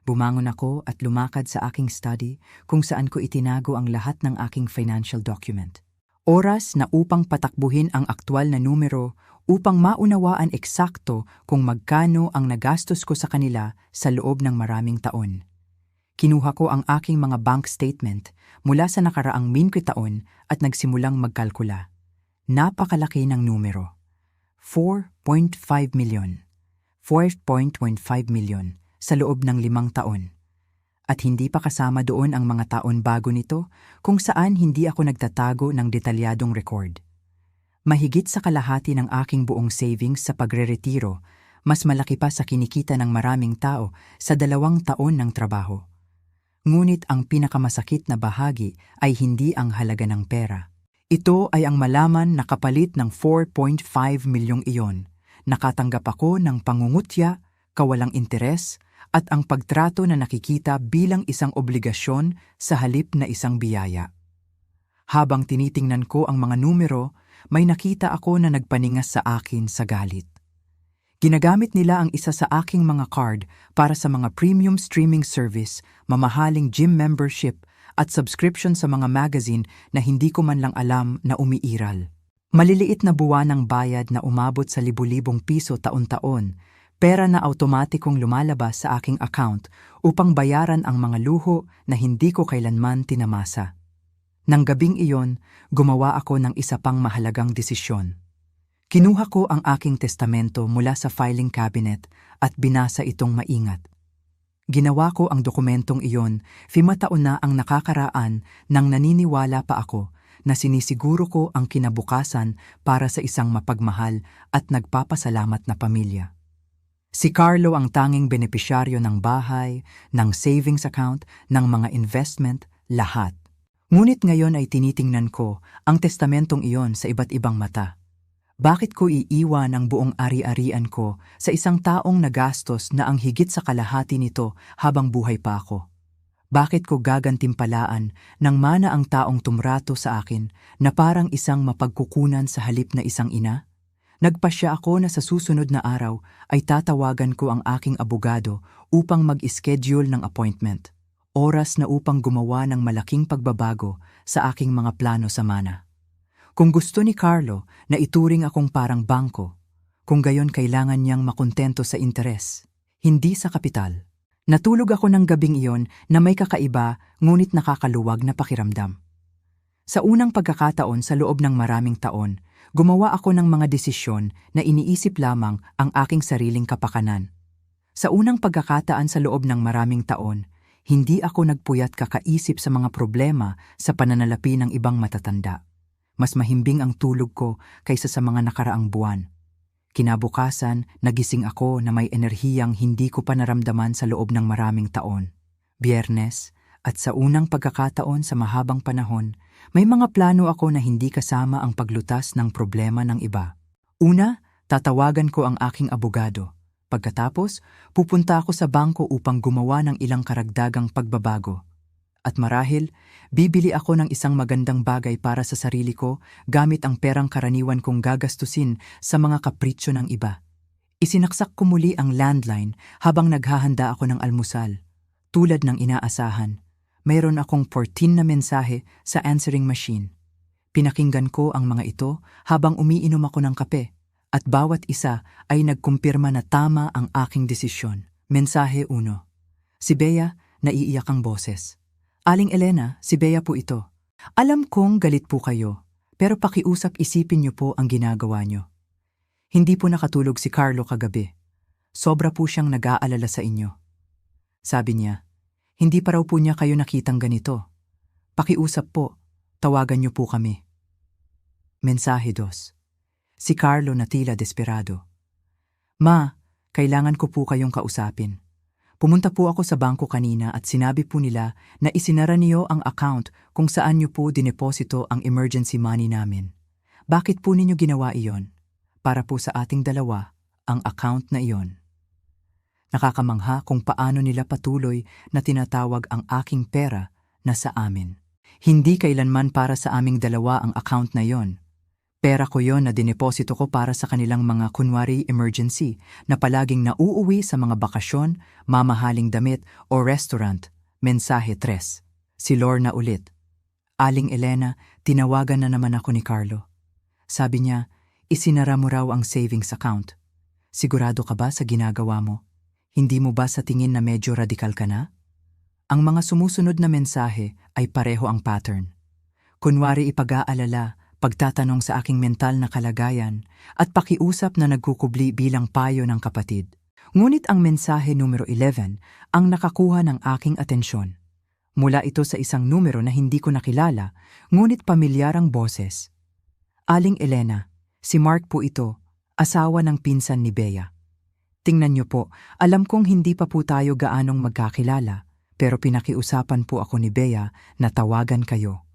Bumangon ako at lumakad sa aking study kung saan ko itinago ang lahat ng aking financial document. Oras na upang patakbuhin ang aktwal na numero upang maunawaan eksakto kung magkano ang nagastos ko sa kanila sa loob ng maraming taon. Kinuha ko ang aking mga bank statement mula sa nakaraang taon at nagsimulang magkalkula. Napakalaki ng numero. 4.5 million. 4.15 million sa loob ng 5 taon. At hindi pa kasama doon ang mga taon bago nito kung saan hindi ako nagtatago ng detalyadong record. Mahigit sa kalahati ng aking buong savings sa pagre-retiro, mas malaki pa sa kinikita ng maraming tao sa 2 taon ng trabaho. Ngunit ang pinakamasakit na bahagi ay hindi ang halaga ng pera. Ito ay ang malaman na kapalit ng 4.5 milyong iyon. Nakatanggap ako ng pangungutya, kawalang interes, at ang pagtrato na nakikita bilang isang obligasyon sa halip na isang biyaya. Habang tinitingnan ko ang mga numero, may nakita ako na nagpaningas sa akin sa galit. Ginagamit nila ang isa sa aking mga card para sa mga premium streaming service, mamahaling gym membership, at subscription sa mga magazine na hindi ko man lang alam na umiiral. Maliliit na buwan ng bayad na umabot sa libu-libong piso taon-taon, pera na automatikong lumalabas sa aking account upang bayaran ang mga luho na hindi ko kailanman tinamasa. Nang gabing iyon, gumawa ako ng isa pang mahalagang desisyon. Kinuha ko ang aking testamento mula sa filing cabinet at binasa itong maingat. Ginawa ko ang dokumentong iyon, 5 taon na ang nakakaraan nang naniniwala pa ako na sinisiguro ko ang kinabukasan para sa isang mapagmahal at nagpapasalamat na pamilya. Si Carlo ang tanging benepisyaryo ng bahay, ng savings account, ng mga investment, lahat. Ngunit ngayon ay tinitingnan ko ang testamentong iyon sa iba't ibang mata. Bakit ko iiwan ang buong ari-arian ko sa isang taong nagastos na ang higit sa kalahati nito habang buhay pa ako? Bakit ko gagantimpalaan ng mana ang taong tumrato sa akin na parang isang mapagkukunan sa halip na isang ina? Nagpasya ako na sa susunod na araw ay tatawagan ko ang aking abogado upang mag-schedule ng appointment. Oras na upang gumawa ng malaking pagbabago sa aking mga plano sa mana. Kung gusto ni Carlo na ituring akong parang bangko, kung gayon kailangan niyang makontento sa interes, hindi sa kapital. Natulog ako ng gabing iyon na may kakaiba ngunit nakakaluwag na pakiramdam. Sa unang pagkakataon sa loob ng maraming taon, gumawa ako ng mga desisyon na iniisip lamang ang aking sariling kapakanan. Sa unang pagkakataan sa loob ng maraming taon, hindi ako nagpuyat kakaisip sa mga problema sa pananalapi ng ibang matatanda. Mas mahimbing ang tulog ko kaysa sa mga nakaraang buwan. Kinabukasan, nagising ako na may enerhiyang hindi ko pa naramdaman sa loob ng maraming taon. Biyernes, at sa unang pagkakataon sa mahabang panahon, may mga plano ako na hindi kasama ang paglutas ng problema ng iba. Una, tatawagan ko ang aking abogado. Pagkatapos, pupunta ako sa bangko upang gumawa ng ilang karagdagang pagbabago. At marahil, bibili ako ng isang magandang bagay para sa sarili ko gamit ang perang karaniwan kong gagastusin sa mga kapritsyo ng iba. Isinaksak ko muli ang landline habang naghahanda ako ng almusal. Tulad ng inaasahan, mayroon akong 14 na mensahe sa answering machine. Pinakinggan ko ang mga ito habang umiinom ako ng kape at bawat isa ay nagkumpirma na tama ang aking desisyon. Mensahe 1. Si Bea, naiiyak ang boses. Aling Elena, si Bea po ito. Alam kong galit po kayo, Pero pakiusap isipin niyo po ang ginagawa niyo. Hindi po nakatulog si Carlo kagabi. Sobra po siyang nag-aalala sa inyo. Sabi niya, hindi pa raw po niya kayo nakitang ganito. Pakiusap po, tawagan niyo po kami. Mensahe 2. Si Carlo na tila desperado. Ma, kailangan ko po kayong kausapin. Pumunta po ako sa bangko kanina at sinabi po nila na isinara niyo ang account kung saan niyo po dineposito ang emergency money namin. Bakit po ninyo ginawa iyon? Para po sa ating dalawa, ang account na iyon. Nakakamangha kung paano nila patuloy na tinatawag ang aking pera na sa amin. Hindi kailanman para sa aming dalawa ang account na iyon. Pera ko yon na dineposito ko para sa kanilang mga kunwari emergency na palaging nauuwi sa mga bakasyon, mamahaling damit o restaurant. Mensahe 3. Si Lorna ulit. Aling Elena, tinawagan na naman ako ni Carlo. Sabi niya, isinara mo raw ang savings account. Sigurado ka ba sa ginagawa mo? Hindi mo ba sa tingin na medyo radikal ka na? Ang mga sumusunod na mensahe ay pareho ang pattern. Kunwari ipag-aalala, pagtatanong sa aking mental na kalagayan at pakiusap na nagkukubli bilang payo ng kapatid. Ngunit ang mensahe numero 11 ang nakakuha ng aking atensyon. Mula ito sa isang numero na hindi ko nakilala, ngunit pamilyar ang boses. Aling Elena, si Mark po ito, asawa ng pinsan ni Bea. Tingnan niyo po, alam kong hindi pa po tayo gaanong magkakilala, pero pinakiusapan po ako ni Bea na tawagan kayo.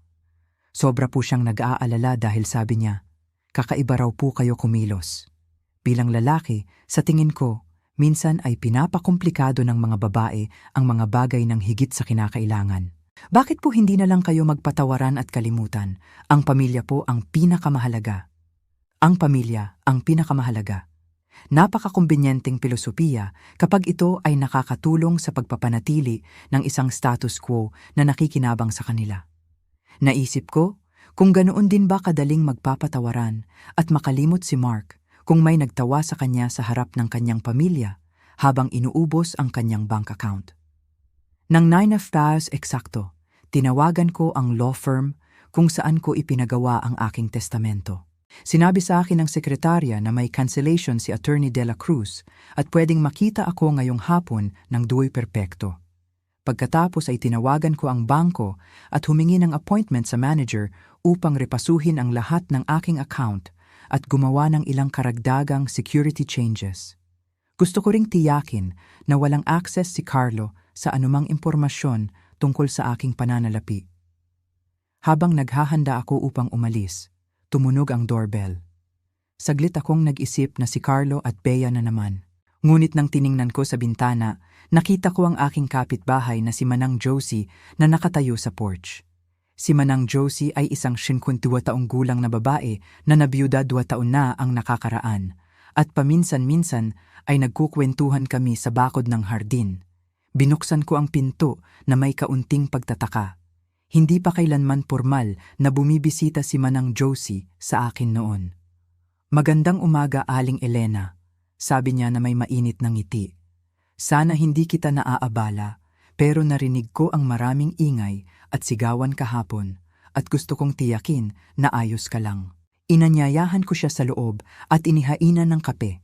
Sobra po siyang nag-aalala dahil sabi niya, kakaiba raw po kayo kumilos. Bilang lalaki, sa tingin ko, minsan ay pinapakomplikado ng mga babae ang mga bagay ng higit sa kinakailangan. Bakit po hindi na lang kayo magpatawaran at kalimutan? Ang pamilya po ang pinakamahalaga. Ang pamilya ang pinakamahalaga. Napakakumbinyenteng pilosopiya kapag ito ay nakakatulong sa pagpapanatili ng isang status quo na nakikinabang sa kanila. Naisip ko, kung ganoon din ba kadaling magpapatawaran at makalimot si Mark kung may nagtawa sa kanya sa harap ng kanyang pamilya habang inuubos ang kanyang bank account. Nang 9 of Paus eksakto, tinawagan ko ang law firm kung saan ko ipinagawa ang aking testamento. Sinabi sa akin ng sekretarya na may cancellation si Attorney De La Cruz at pwedeng makita ako ngayong hapon ng duoy perpekto. Pagkatapos ay tinawagan ko ang bangko at humingi ng appointment sa manager upang repasuhin ang lahat ng aking account at gumawa ng ilang karagdagang security changes. Gusto ko ring tiyakin na walang access si Carlo sa anumang impormasyon tungkol sa aking pananalapi. Habang naghahanda ako upang umalis, tumunog ang doorbell. Saglit akong nag-isip na si Carlo at Bea na naman. Ngunit nang tiningnan ko sa bintana, nakita ko ang aking kapitbahay na si Manang Josie na nakatayo sa porch. Si Manang Josie ay isang 52 taong gulang na babae na nabiyuda 2 taon na ang nakakaraan at paminsan-minsan ay nagkukwentuhan kami sa bakod ng hardin. Binuksan ko ang pinto na may kaunting pagtataka. Hindi pa kailanman formal na bumibisita si Manang Josie sa akin noon. Magandang umaga, Aling Elena. Sabi niya na may mainit na ngiti. Sana hindi kita naaabala, pero narinig ko ang maraming ingay at sigawan kahapon at gusto kong tiyakin na ayos ka lang. Inanyayahan ko siya sa loob at inihainan ng kape.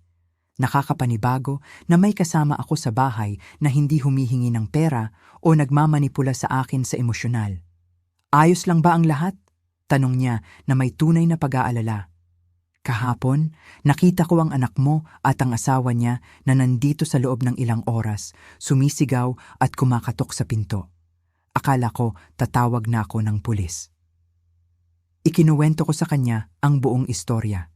Nakakapanibago na may kasama ako sa bahay na hindi humihingi ng pera o nagmamanipula sa akin sa emosyonal. Ayos lang ba ang lahat? Tanong niya na may tunay na pag-aalala. Kahapon, nakita ko ang anak mo at ang asawa niya na nandito sa loob ng ilang oras, sumisigaw at kumakatok sa pinto. Akala ko tatawag na ako ng pulis. Ikinuwento ko sa kanya ang buong istorya.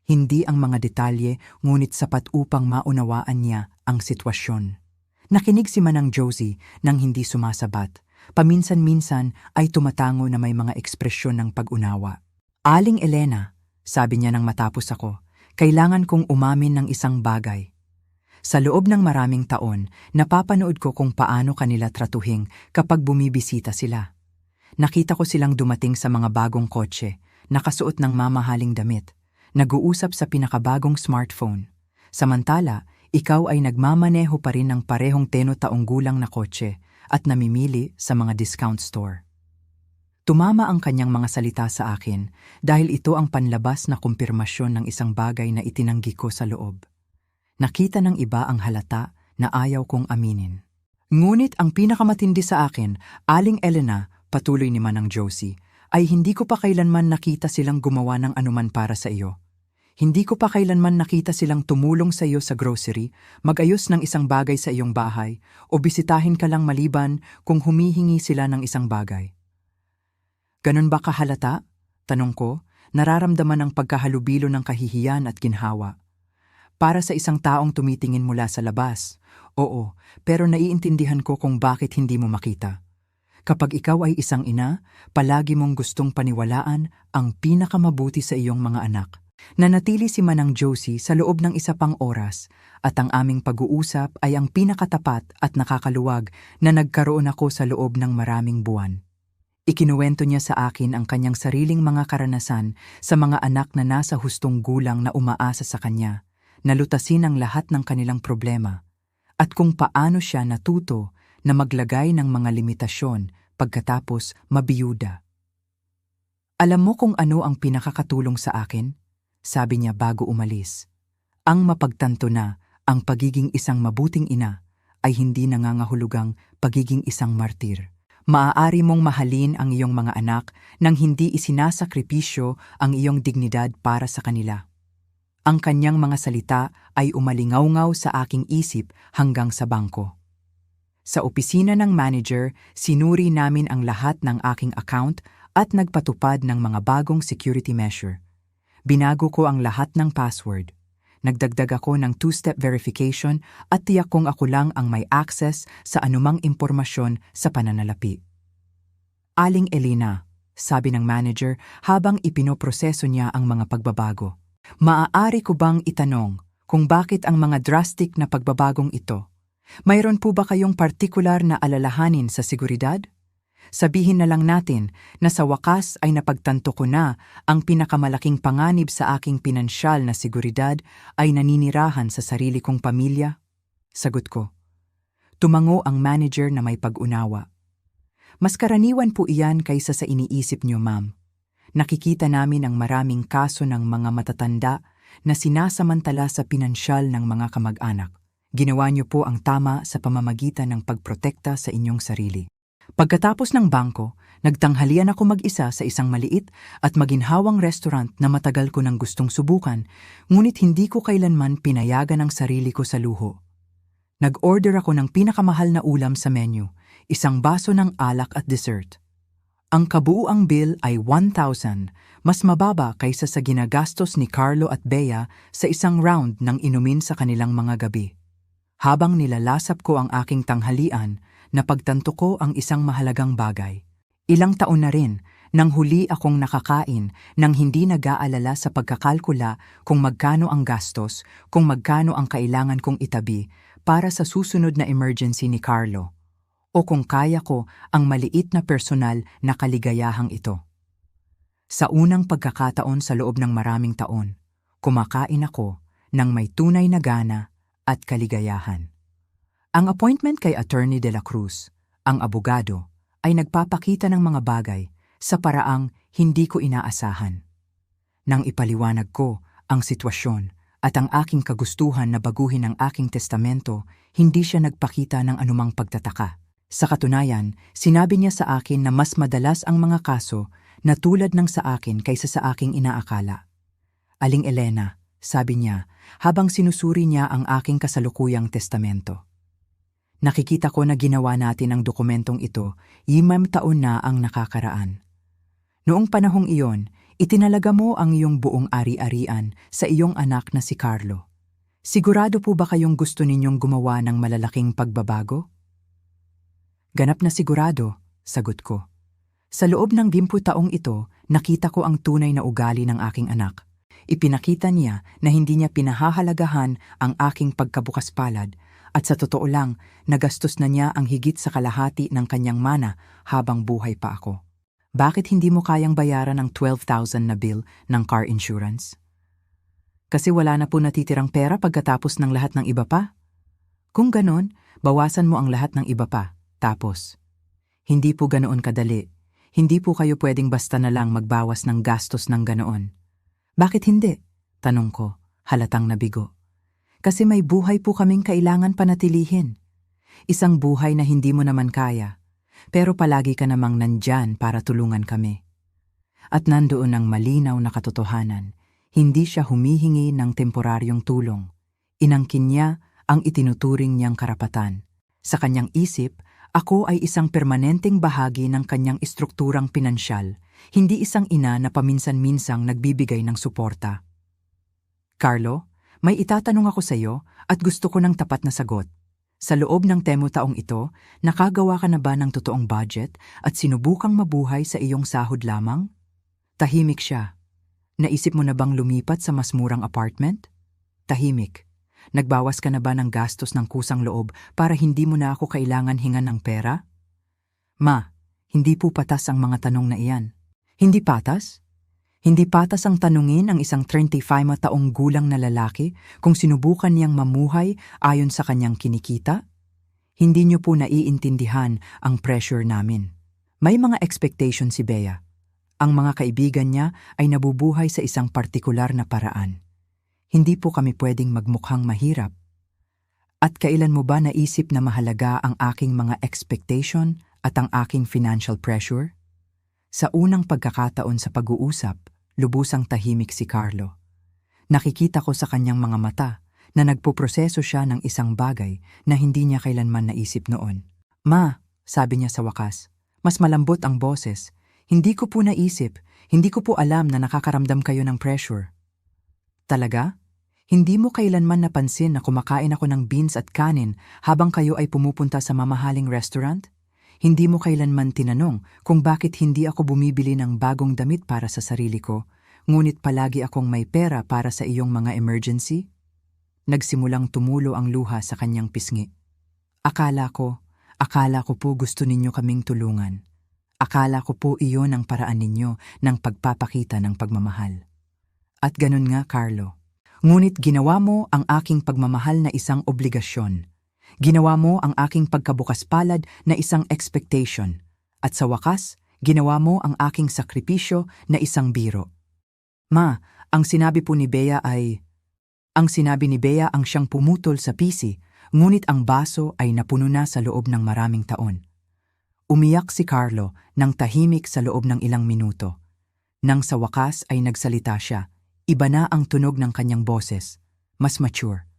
Hindi ang mga detalye ngunit sapat upang maunawaan niya ang sitwasyon. Nakinig si Manang Josie nang hindi sumasabat. Paminsan-minsan ay tumatango na may mga ekspresyon ng pag-unawa. Aling Elena, sabi niya nang matapos ako, kailangan kong umamin ng isang bagay. Sa loob ng maraming taon, napapanood ko kung paano kanila tratuhin kapag bumibisita sila. Nakita ko silang dumating sa mga bagong kotse, nakasuot ng mamahaling damit, nag-uusap sa pinakabagong smartphone. Samantala, ikaw ay nagmamaneho pa rin ng parehong 10 taong gulang na kotse at namimili sa mga discount store. Tumama ang kanyang mga salita sa akin dahil ito ang panlabas na kumpirmasyon ng isang bagay na itinanggi ko sa loob. Nakita ng iba ang halata na ayaw kong aminin. Ngunit ang pinakamatindi sa akin, Aling Elena, patuloy ni Manang Josie, ay hindi ko pa kailanman nakita silang gumawa ng anuman para sa iyo. Hindi ko pa kailanman nakita silang tumulong sa iyo sa grocery, mag-ayos ng isang bagay sa iyong bahay, o bisitahin ka lang maliban kung humihingi sila ng isang bagay. Ganon ba kahalata? Tanong ko, nararamdaman ang pagkahalubilo ng kahihiyan at ginhawa. Para sa isang taong tumitingin mula sa labas, oo, pero naiintindihan ko kung bakit hindi mo makita. Kapag ikaw ay isang ina, palagi mong gustong paniwalaan ang pinakamamabuti sa iyong mga anak. Nanatili si Manang Josie sa loob ng isa pang oras at ang aming pag-uusap ay ang pinakatapat at nakakaluwag na nagkaroon ako sa loob ng maraming buwan. Ikinuwento niya sa akin ang kanyang sariling mga karanasan sa mga anak na nasa hustong gulang na umaasa sa kanya, nalutasin ang lahat ng kanilang problema, at kung paano siya natuto na maglagay ng mga limitasyon pagkatapos mabiyuda. Alam mo kung ano ang pinakakatulong sa akin? Sabi niya bago umalis. Ang mapagtanto na ang pagiging isang mabuting ina ay hindi nangangahulugang pagiging isang martir. Maaari mong mahalin ang iyong mga anak nang hindi isinasakripisyo ang iyong dignidad para sa kanila. Ang kanyang mga salita ay umalingaw-ngaw sa aking isip hanggang sa bangko. Sa opisina ng manager, sinuri namin ang lahat ng aking account at nagpatupad ng mga bagong security measure. Binago ko ang lahat ng password. Nagdagdag ako ng two-step verification at tiyak kong ako lang ang may access sa anumang impormasyon sa pananalapi. Aling Elena, sabi ng manager habang ipinoproseso niya ang mga pagbabago. Maaari ko bang itanong kung bakit ang mga drastic na pagbabagong ito? Mayroon po ba kayong partikular na alalahanin sa seguridad? Sabihin na lang natin na sa wakas ay napagtanto ko na ang pinakamalaking panganib sa aking pinansyal na seguridad ay naninirahan sa sarili kong pamilya? Sagot ko. Tumango ang manager na may pag-unawa. Mas karaniwan po iyan kaysa sa iniisip niyo, ma'am. Nakikita namin ang maraming kaso ng mga matatanda na sinasamantala sa pinansyal ng mga kamag-anak. Ginawa niyo po ang tama sa pamamagitan ng pagprotekta sa inyong sarili. Pagkatapos ng bangko, nagtanghalian ako mag-isa sa isang maliit at maginhawang restaurant na matagal ko nang gustong subukan, ngunit hindi ko kailanman pinayagan ang sarili ko sa luho. Nag-order ako ng pinakamahal na ulam sa menu, isang baso ng alak at dessert. Ang kabuuang bill ay 1,000, mas mababa kaysa sa ginagastos ni Carlo at Bea sa isang round ng inumin sa kanilang mga gabi. Habang nilalasap ko ang aking tanghalian, napagtanto ko ang isang mahalagang bagay. Ilang taon na rin nang huli akong nakakain nang hindi nag-aalala sa pagkakalkula kung magkano ang gastos, kung magkano ang kailangan kong itabi para sa susunod na emergency ni Carlo, o kung kaya ko ang maliit na personal na kaligayahang ito. Sa unang pagkakataon sa loob ng maraming taon, kumakain ako ng may tunay na gana at kaligayahan. Ang appointment kay Attorney de la Cruz, ang abogado, ay nagpapakita ng mga bagay sa paraang hindi ko inaasahan. Nang ipaliwanag ko ang sitwasyon at ang aking kagustuhan na baguhin ang aking testamento, hindi siya nagpakita ng anumang pagtataka. Sa katunayan, sinabi niya sa akin na mas madalas ang mga kaso na tulad ng sa akin kaysa sa aking inaakala. Aling Elena, sabi niya habang sinusuri niya ang aking kasalukuyang testamento. Nakikita ko na ginawa natin ang dokumentong ito, 5 taon na ang nakakaraan. Noong panahong iyon, itinalaga mo ang iyong buong ari-arian sa iyong anak na si Carlo. Sigurado po ba kayong gusto ninyong gumawa ng malalaking pagbabago? Ganap na sigurado, sagot ko. Sa loob ng 20 taong ito, nakita ko ang tunay na ugali ng aking anak. Ipinakita niya na hindi niya pinahahalagahan ang aking pagkabukas palad, at sa totoo lang, nagastos na niya ang higit sa kalahati ng kanyang mana habang buhay pa ako. Bakit hindi mo kayang bayaran ang 12,000 na bill ng car insurance? Kasi wala na po natitirang pera pagkatapos ng lahat ng iba pa? Kung ganon, bawasan mo ang lahat ng iba pa. Tapos, hindi po ganoon kadali. Hindi po kayo pwedeng basta na lang magbawas ng gastos ng ganoon. Bakit hindi? Tanong ko, halatang nabigo. Kasi may buhay po kaming kailangan panatilihin. Isang buhay na hindi mo naman kaya, pero palagi ka namang nandyan para tulungan kami. At nandoon ang malinaw na katotohanan, hindi siya humihingi ng temporaryong tulong. Inangkin niya ang itinuturing niyang karapatan. Sa kanyang isip, ako ay isang permanenteng bahagi ng kanyang istrukturang pinansyal, hindi isang ina na paminsan-minsang nagbibigay ng suporta. Carlo, may itatanong ako sa iyo at gusto ko ng tapat na sagot. Sa loob ng 10 taong ito, nakagawa ka na ba ng totoong budget at sinubukang mabuhay sa iyong sahod lamang? Tahimik siya. Naisip mo na bang lumipat sa mas murang apartment? Tahimik. Nagbawas ka na ba ng gastos ng kusang loob para hindi mo na ako kailangan hingan ng pera? Ma, hindi po patas ang mga tanong na iyan. Hindi patas? Hindi patas ang tanungin ang isang 35 taong gulang na lalaki kung sinubukan niyang mamuhay ayon sa kanyang kinikita? Hindi niyo po naiintindihan ang pressure namin. May mga expectation si Bea. Ang mga kaibigan niya ay nabubuhay sa isang partikular na paraan. Hindi po kami pwedeng magmukhang mahirap. At kailan mo ba naisip na mahalaga ang aking mga expectation at ang aking financial pressure? Sa unang pagkakataon sa pag-uusap, lubusang tahimik si Carlo. Nakikita ko sa kanyang mga mata na nagpoproseso siya ng isang bagay na hindi niya kailanman naisip noon. Ma, sabi niya sa wakas, mas malambot ang boses. Hindi ko po naisip, hindi ko po alam na nakakaramdam kayo ng pressure. Talaga? Hindi mo kailanman napansin na kumakain ako ng beans at kanin habang kayo ay pumupunta sa mamahaling restaurant? Hindi mo kailanman tinanong kung bakit hindi ako bumibili ng bagong damit para sa sarili ko, ngunit palagi akong may pera para sa iyong mga emergency? Nagsimulang tumulo ang luha sa kanyang pisngi. Akala ko po gusto ninyo kaming tulungan. Akala ko po iyon ang paraan ninyo ng pagpapakita ng pagmamahal. At ganun nga, Carlo. Ngunit ginawa mo ang aking pagmamahal na isang obligasyon. Ginawa mo ang aking pagkabukas palad na isang expectation. At sa wakas, ginawa mo ang aking sakripisyo na isang biro. Ma, ang sinabi ni Bea ang siyang pumutol sa PC, ngunit ang baso ay napuno na sa loob ng maraming taon. Umiyak si Carlo nang tahimik sa loob ng ilang minuto. Nang sa wakas ay nagsalita siya, iba na ang tunog ng kanyang boses, mas mature.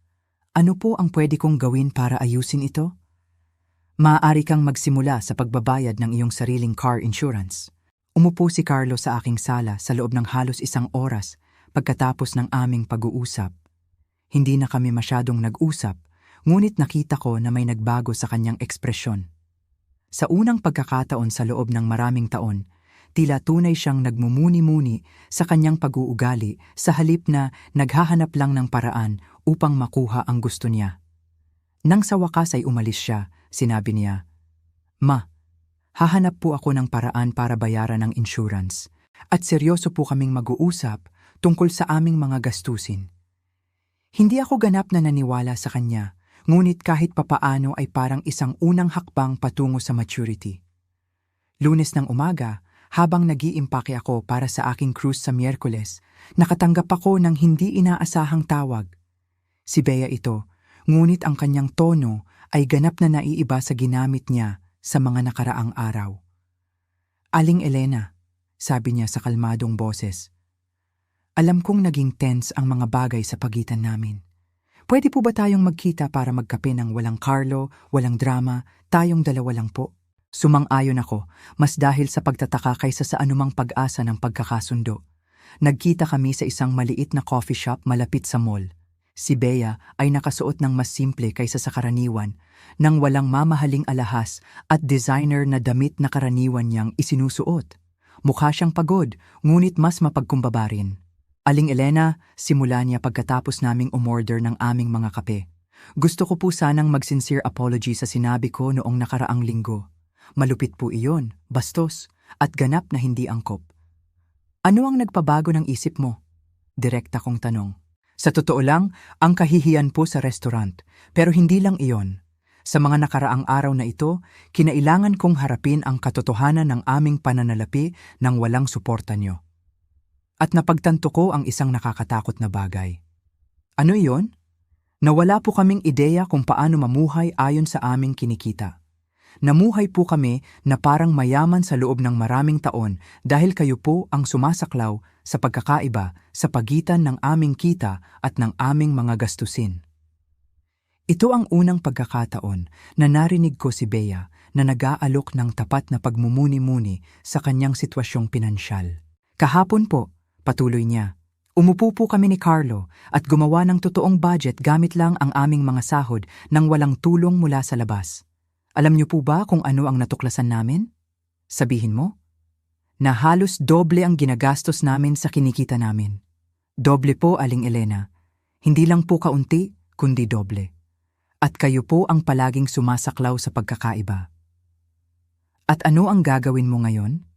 Ano po ang pwede kong gawin para ayusin ito? Maaari kang magsimula sa pagbabayad ng iyong sariling car insurance. Umupo si Carlo sa aking sala sa loob ng halos 1 oras pagkatapos ng aming pag-uusap. Hindi na kami masyadong nag-usap, ngunit nakita ko na may nagbago sa kanyang ekspresyon. Sa unang pagkakataon sa loob ng maraming taon, tila tunay siyang nagmumuni-muni sa kanyang pag-uugali sa halip na naghahanap lang ng paraan upang makuha ang gusto niya. Nang sa wakas ay umalis siya, sinabi niya, "Ma, hahanap po ako ng paraan para bayaran ang insurance at seryoso po kaming mag-uusap tungkol sa aming mga gastusin." Hindi ako ganap na naniwala sa kanya, ngunit kahit papaano ay parang isang unang hakbang patungo sa maturity. Lunes ng umaga, habang nag-iimpake ako para sa aking cruise sa Miyerkules, nakatanggap ako ng hindi inaasahang tawag. Si Bea ito, ngunit ang kanyang tono ay ganap na naiiba sa ginamit niya sa mga nakaraang araw. "Aling Elena," sabi niya sa kalmadong boses, "alam kong naging tense ang mga bagay sa pagitan namin. Pwede po ba tayong magkita para magkape ng walang Carlo, walang drama, tayong dalawa lang po?" Sumang-ayon ako, mas dahil sa pagtataka kaysa sa anumang pag-asa ng pagkakasundo. Nagkita kami sa isang maliit na coffee shop malapit sa mall. Si Bea ay nakasuot ng mas simple kaysa sa karaniwan, nang walang mamahaling alahas at designer na damit na karaniwan niyang isinusuot. Mukha siyang pagod, ngunit mas mapagkumbaba rin. "Aling Elena," simula niya pagkatapos naming umorder ng aming mga kape. "Gusto ko po sanang mag-sincere apology sa sinabi ko noong nakaraang linggo. Malupit po iyon, bastos, at ganap na hindi angkop." "Ano ang nagpabago ng isip mo?" Direkta kong tanong. "Sa totoo lang, ang kahihiyan po sa restaurant, pero hindi lang iyon. Sa mga nakaraang araw na ito, kinailangan kong harapin ang katotohanan ng aming pananalapi nang walang suporta niyo. At napagtanto ko ang isang nakakatakot na bagay. Ano iyon? Nawala po kaming ideya kung paano mamuhay ayon sa aming kinikita. Namuhay po kami na parang mayaman sa loob ng maraming taon dahil kayo po ang sumasaklaw sa pagkakaiba sa pagitan ng aming kita at ng aming mga gastusin. Ito ang unang pagkakataon na narinig ko si Bea na nag-aalok ng tapat na pagmumuni-muni sa kanyang sitwasyong pinansyal. Kahapon po, patuloy niya, umupo po kami ni Carlo at gumawa ng totoong budget gamit lang ang aming mga sahod nang walang tulong mula sa labas. Alam niyo po ba kung ano ang natuklasan namin? Sabihin mo? Na halos doble ang ginagastos namin sa kinikita namin. Doble po, Aling Elena. Hindi lang po kaunti, kundi doble. At kayo po ang palaging sumasaklaw sa pagkakaiba. At ano ang gagawin mo ngayon?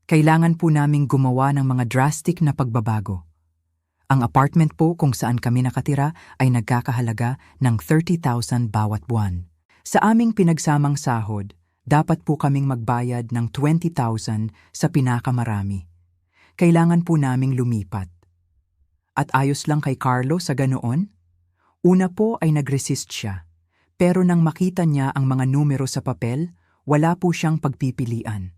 Kailangan po naming gumawa ng mga drastic na pagbabago. Ang apartment po kung saan kami nakatira ay nagkakahalaga ng 30,000 bawat buwan. Sa aming pinagsamang sahod, dapat po kaming magbayad ng 20,000 sa pinakamarami. Kailangan po naming lumipat. At ayos lang kay Carlo sa ganoon? Una po ay nag-resist siya, pero nang makita niya ang mga numero sa papel, wala po siyang pagpipilian.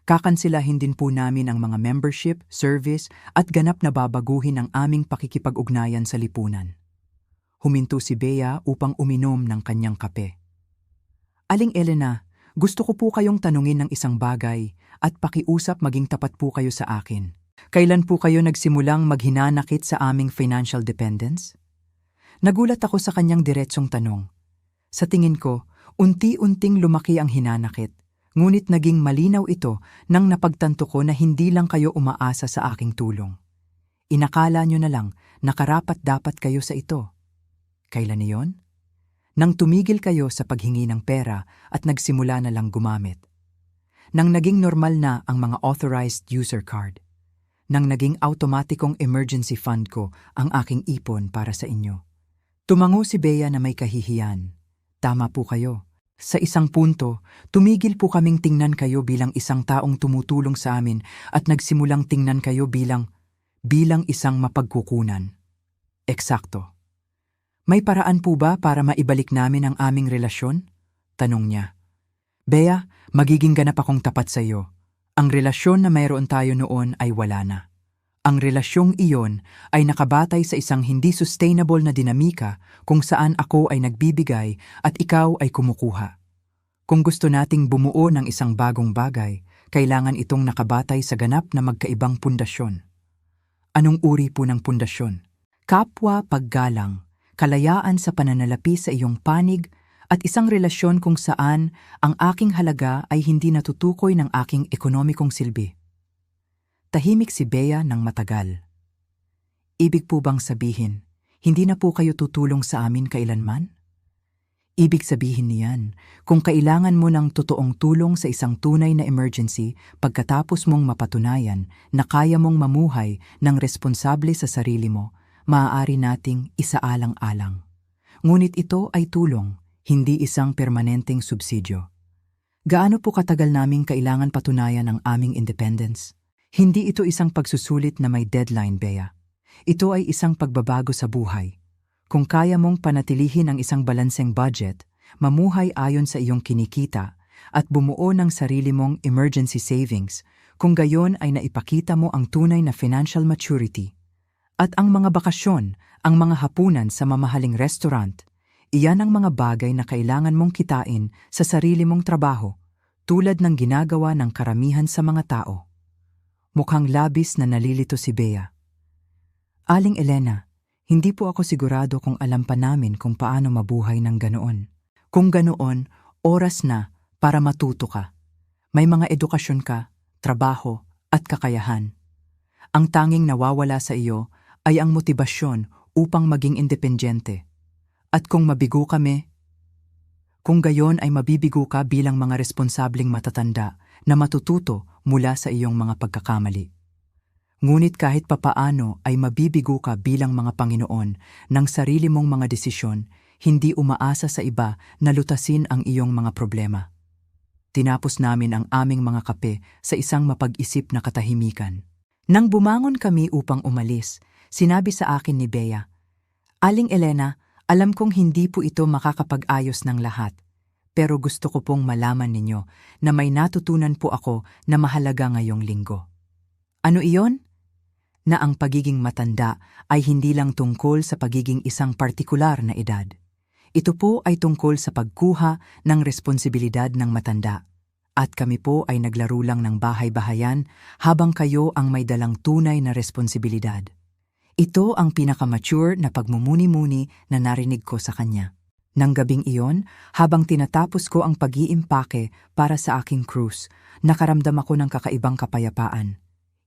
Kakansilahin din po namin ang mga membership, service at ganap na babaguhin ang aming pakikipag-ugnayan sa lipunan. Huminto si Bea upang uminom ng kanyang kape. Aling Elena, gusto ko po kayong tanungin ng isang bagay at pakiusap maging tapat po kayo sa akin. Kailan po kayo nagsimulang maghinanakit sa aming financial dependence? Nagulat ako sa kanyang diretsong tanong. Sa tingin ko, unti-unting lumaki ang hinanakit, ngunit naging malinaw ito nang napagtanto ko na hindi lang kayo umaasa sa aking tulong. Inakala nyo na lang na karapat-dapat kayo sa ito. Kailan iyon? Nang tumigil kayo sa paghingi ng pera at nagsimula na lang gumamit. Nang naging normal na ang mga authorized user card. Nang naging automatikong emergency fund ko ang aking ipon para sa inyo. Tumango si Bea na may kahihiyan. Tama po kayo. Sa isang punto, tumigil po kaming tingnan kayo bilang isang taong tumutulong sa amin at nagsimulang tingnan kayo bilang isang mapagkukunan. Eksakto. May paraan po ba para maibalik namin ang aming relasyon? Tanong niya. Bea, magiging ganap akong tapat sa iyo. Ang relasyon na mayroon tayo noon ay wala na. Ang relasyong iyon ay nakabatay sa isang hindi sustainable na dinamika kung saan ako ay nagbibigay at ikaw ay kumukuha. Kung gusto nating bumuo ng isang bagong bagay, kailangan itong nakabatay sa ganap na magkaibang pundasyon. Anong uri po ng pundasyon? Kapwa paggalang, kalayaan sa pananalapi sa iyong panig at isang relasyon kung saan ang aking halaga ay hindi natutukoy ng aking ekonomikong silbi. Tahimik si Bea ng matagal. Ibig po bang sabihin, hindi na po kayo tutulong sa amin kailanman? Ibig sabihin niyan, kung kailangan mo ng totoong tulong sa isang tunay na emergency pagkatapos mong mapatunayan na kaya mong mamuhay ng responsable sa sarili mo, maaari nating isaalang-alang. Ngunit ito ay tulong, hindi isang permanenteng subsidyo. Gaano po katagal naming kailangan patunayan ang aming independence? Hindi ito isang pagsusulit na may deadline, Bea. Ito ay isang pagbabago sa buhay. Kung kaya mong panatilihin ang isang balanseng budget, mamuhay ayon sa iyong kinikita, at bumuo ng sarili mong emergency savings, kung gayon ay naipakita mo ang tunay na financial maturity. At ang mga bakasyon, ang mga hapunan sa mamahaling restaurant, iyan ang mga bagay na kailangan mong kitain sa sarili mong trabaho, tulad ng ginagawa ng karamihan sa mga tao. Mukhang labis na nalilito si Bea. Aling Elena, hindi po ako sigurado kung alam pa namin kung paano mabuhay ng ganoon. Kung ganoon, oras na para matuto ka. May mga edukasyon ka, trabaho, at kakayahan. Ang tanging nawawala sa iyo ay ang motibasyon upang maging independyente. At kung mabigo kami, kung gayon ay mabibigo ka bilang mga responsabling matatanda na matututo mula sa iyong mga pagkakamali. Ngunit kahit papaano ay mabibigo ka bilang mga Panginoon ng sarili mong mga desisyon, hindi umaasa sa iba na lutasin ang iyong mga problema. Tinapos namin ang aming mga kape sa isang mapag-isip na katahimikan. Nang bumangon kami upang umalis, sinabi sa akin ni Bea, "Aling Elena, alam kong hindi po ito makakapag-ayos ng lahat, pero gusto ko pong malaman ninyo na may natutunan po ako na mahalaga ngayong linggo." Ano iyon? Na ang pagiging matanda ay hindi lang tungkol sa pagiging isang partikular na edad. Ito po ay tungkol sa pagkuha ng responsibilidad ng matanda. At kami po ay naglaro lang ng bahay-bahayan habang kayo ang may dalang tunay na responsibilidad. Ito ang pinakamature na pagmumuni-muni na narinig ko sa kanya. Nang gabing iyon, habang tinatapos ko ang pag-iimpake para sa aking cruise, nakaramdam ako ng kakaibang kapayapaan.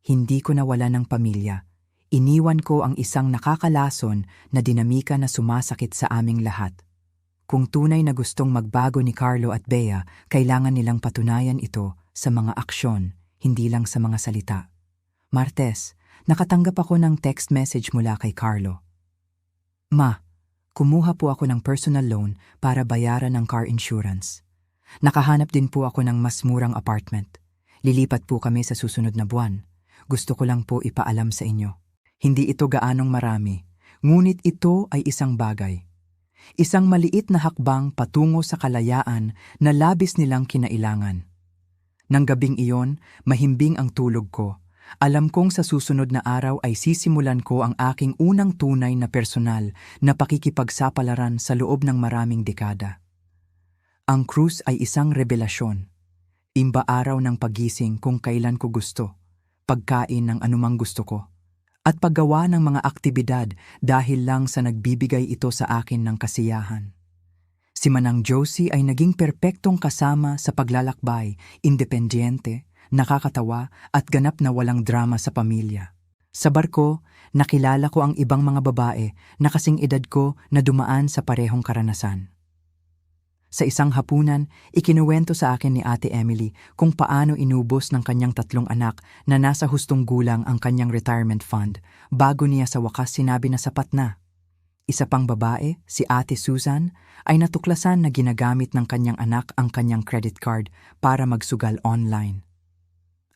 Hindi ko nawala ng pamilya. Iniwan ko ang isang nakakalason na dinamika na sumasakit sa aming lahat. Kung tunay na gustong magbago ni Carlo at Bea, kailangan nilang patunayan ito sa mga aksyon, hindi lang sa mga salita. Martes, nakatanggap ako ng text message mula kay Carlo. "Ma, kumuha po ako ng personal loan para bayaran ang car insurance. Nakahanap din po ako ng mas murang apartment. Lilipat po kami sa susunod na buwan. Gusto ko lang po ipaalam sa inyo. Hindi ito gaanong marami, ngunit ito ay isang bagay. Isang maliit na hakbang patungo sa kalayaan na labis nilang kinailangan." Nang gabing iyon, mahimbing ang tulog ko. Alam kong sa susunod na araw ay sisimulan ko ang aking unang tunay na personal na pakikipagsapalaran sa loob ng maraming dekada. Ang cruise ay isang revelasyon. Imba araw ng pagising kung kailan ko gusto, pagkain ng anumang gusto ko, at paggawa ng mga aktibidad dahil lang sa nagbibigay ito sa akin ng kasiyahan. Si Manang Josie ay naging perpektong kasama sa paglalakbay, independyente, nakakatawa at ganap na walang drama sa pamilya. Sa barko, nakilala ko ang ibang mga babae na kasing edad ko na dumaan sa parehong karanasan. Sa isang hapunan, ikinuwento sa akin ni Ate Emily kung paano inubos ng kanyang 3 anak na nasa hustong gulang ang kanyang retirement fund bago niya sa wakas sinabi na sapat na. Isa pang babae, si Ate Susan, ay natuklasan na ginagamit ng kanyang anak ang kanyang credit card para magsugal online.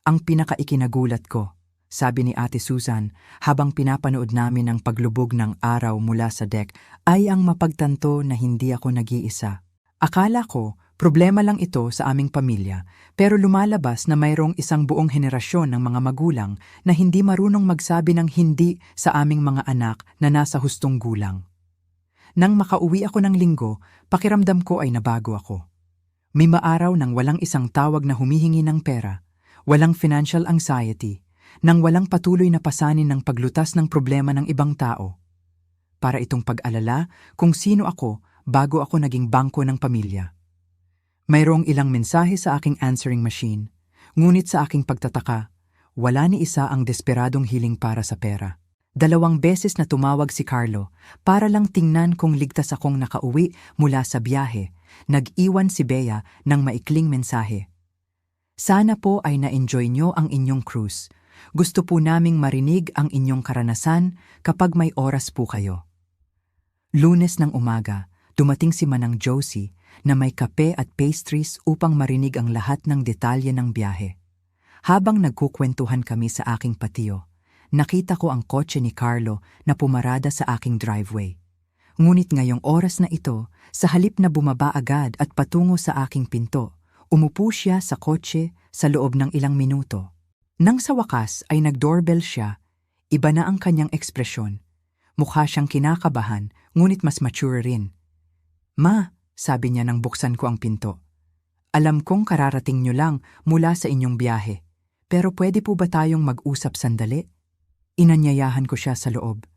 Ang pinakaikinagulat ko, sabi ni Ate Susan habang pinapanood namin ang paglubog ng araw mula sa deck, ay ang mapagtanto na hindi ako nag-iisa. Akala ko, problema lang ito sa aming pamilya, pero lumalabas na mayroong isang buong henerasyon ng mga magulang na hindi marunong magsabi ng hindi sa aming mga anak na nasa hustong gulang. Nang makauwi ako ng linggo, pakiramdam ko ay nabago ako. May maaraw nang walang isang tawag na humihingi ng pera, walang financial anxiety, nang walang patuloy na pasanin ng paglutas ng problema ng ibang tao. Para itong pag-alala kung sino ako bago ako naging bangko ng pamilya. Mayroong ilang mensahe sa aking answering machine, ngunit sa aking pagtataka, wala ni isa ang desperadong hiling para sa pera. 2 beses na tumawag si Carlo para lang tingnan kung ligtas akong nakauwi mula sa biyahe. Nag-iwan si Bea ng maikling mensahe. "Sana po ay na-enjoy nyo ang inyong cruise. Gusto po naming marinig ang inyong karanasan kapag may oras po kayo." Lunes ng umaga, dumating si Manang Josie na may kape at pastries upang marinig ang lahat ng detalye ng biyahe. Habang nagkukwentuhan kami sa aking patio, nakita ko ang kotse ni Carlo na pumarada sa aking driveway. Ngunit ngayong oras na ito, sa halip na bumaba agad at patungo sa aking pinto, umupo siya sa kotse sa loob ng ilang minuto. Nang sa wakas ay nag-doorbell siya, iba na ang kanyang ekspresyon. Mukha siyang kinakabahan, ngunit mas mature rin. "Ma," sabi niya nang buksan ko ang pinto. "Alam kong kararating nyo lang mula sa inyong biyahe, pero pwede po ba tayong mag-usap sandali?" Inanyayahan ko siya sa loob.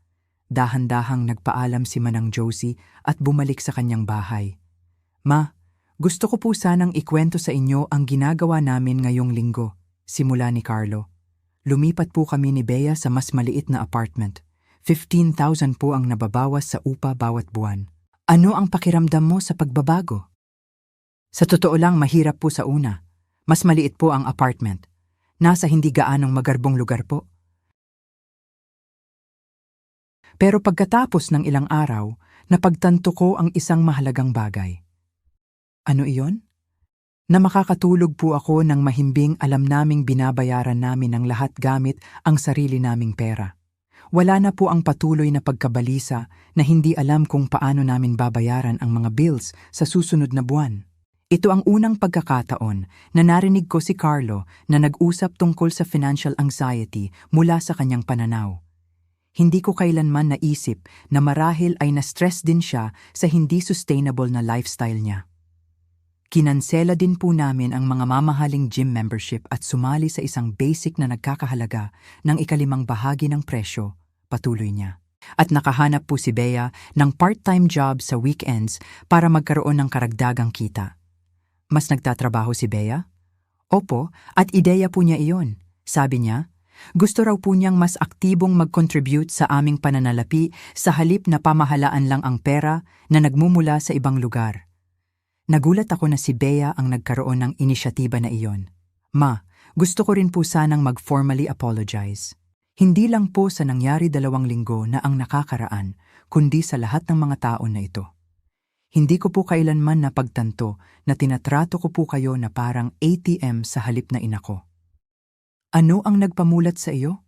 Dahan-dahang nagpaalam si Manang Josie at bumalik sa kanyang bahay. "Ma, gusto ko po sanang ikwento sa inyo ang ginagawa namin ngayong linggo," simula ni Carlo. "Lumipat po kami ni Bea sa mas maliit na apartment. 15,000 po ang nababawas sa upa bawat buwan. Ano ang pakiramdam mo sa pagbabago?" "Sa totoo lang, mahirap po sa una. Mas maliit po ang apartment. Nasa hindi gaanong magarbong lugar po. Pero pagkatapos ng ilang araw, napagtanto ko ang isang mahalagang bagay. Ano iyon? Na makakatulog po ako ng mahimbing alam naming binabayaran namin ng lahat gamit ang sarili naming pera. Wala na po ang patuloy na pagkabalisa na hindi alam kung paano namin babayaran ang mga bills sa susunod na buwan. Ito ang unang pagkakataon na narinig ko si Carlo na nag-usap tungkol sa financial anxiety mula sa kanyang pananaw. Hindi ko kailanman naisip na marahil ay na-stress din siya sa hindi sustainable na lifestyle niya. Kinansela din po namin ang mga mamahaling gym membership at sumali sa isang basic na nagkakahalaga ng 5 bahagi ng presyo, patuloy niya. At nakahanap po si Bea ng part-time job sa weekends para magkaroon ng karagdagang kita. Mas nagtatrabaho si Bea? Opo, at ideya po niya iyon. Sabi niya, gusto raw po niyang mas aktibong mag-contribute sa aming pananalapi sa halip na pamahalaan lang ang pera na nagmumula sa ibang lugar. Nagulat ako na si Bea ang nagkaroon ng inisyatiba na iyon. Ma, gusto ko rin po sanang mag-formally apologize. Hindi lang po sa nangyari 2 linggo na ang nakakaraan, kundi sa lahat ng mga taon na ito. Hindi ko po kailanman napagtanto na tinatrato ko po kayo na parang ATM sa halip na ina ko. Ano ang nagpamulat sa iyo?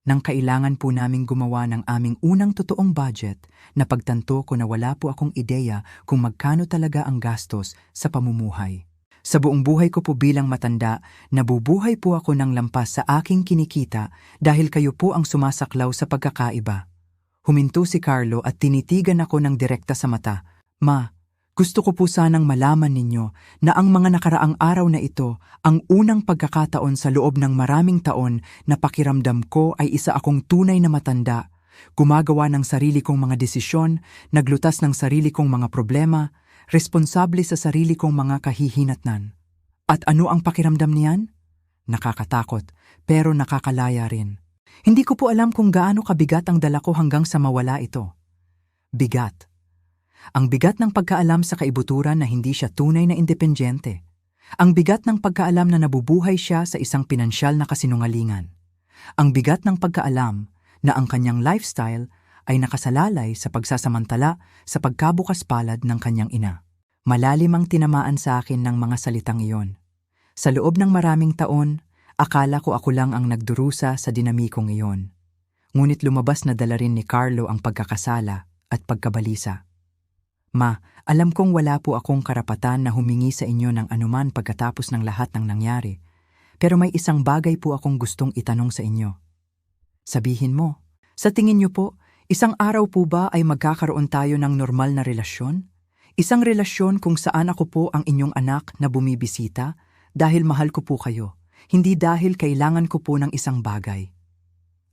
Nang kailangan po naming gumawa ng aming unang totoong budget, napagtanto ko na wala po akong ideya kung magkano talaga ang gastos sa pamumuhay. Sa buong buhay ko po bilang matanda, nabubuhay po ako ng lampas sa aking kinikita dahil kayo po ang sumasaklaw sa pagkakaiba. Huminto si Carlo at tinitigan ako ng direkta sa mata. Ma, gusto ko po sanang malaman ninyo na ang mga nakaraang araw na ito ang unang pagkakataon sa loob ng maraming taon na pakiramdam ko ay isa akong tunay na matanda, gumagawa ng sarili kong mga desisyon, naglutas ng sarili kong mga problema, responsable sa sarili kong mga kahihinatnan. At ano ang pakiramdam niyan? Nakakatakot, pero nakakalaya rin. Hindi ko po alam kung gaano kabigat ang dala ko hanggang sa mawala ito. Bigat. Ang bigat ng pagkaalam sa kaibuturan na hindi siya tunay na independyente. Ang bigat ng pagkaalam na nabubuhay siya sa isang pinansyal na kasinungalingan. Ang bigat ng pagkaalam na ang kanyang lifestyle ay nakasalalay sa pagsasamantala sa pagkabukas palad ng kanyang ina. Malalim ang tinamaan sa akin ng mga salitang iyon. Sa loob ng maraming taon, akala ko ako lang ang nagdurusa sa dinamikong iyon. Ngunit lumabas na dala rin ni Carlo ang pagkakasala at pagkabalisa. Ma, alam kong wala po akong karapatan na humingi sa inyo ng anuman pagkatapos ng lahat ng nangyari, pero may isang bagay po akong gustong itanong sa inyo. Sabihin mo, sa tingin niyo po, isang araw po ba ay magkakaroon tayo ng normal na relasyon? Isang relasyon kung saan ako po ang inyong anak na bumibisita dahil mahal ko po kayo, hindi dahil kailangan ko po ng isang bagay.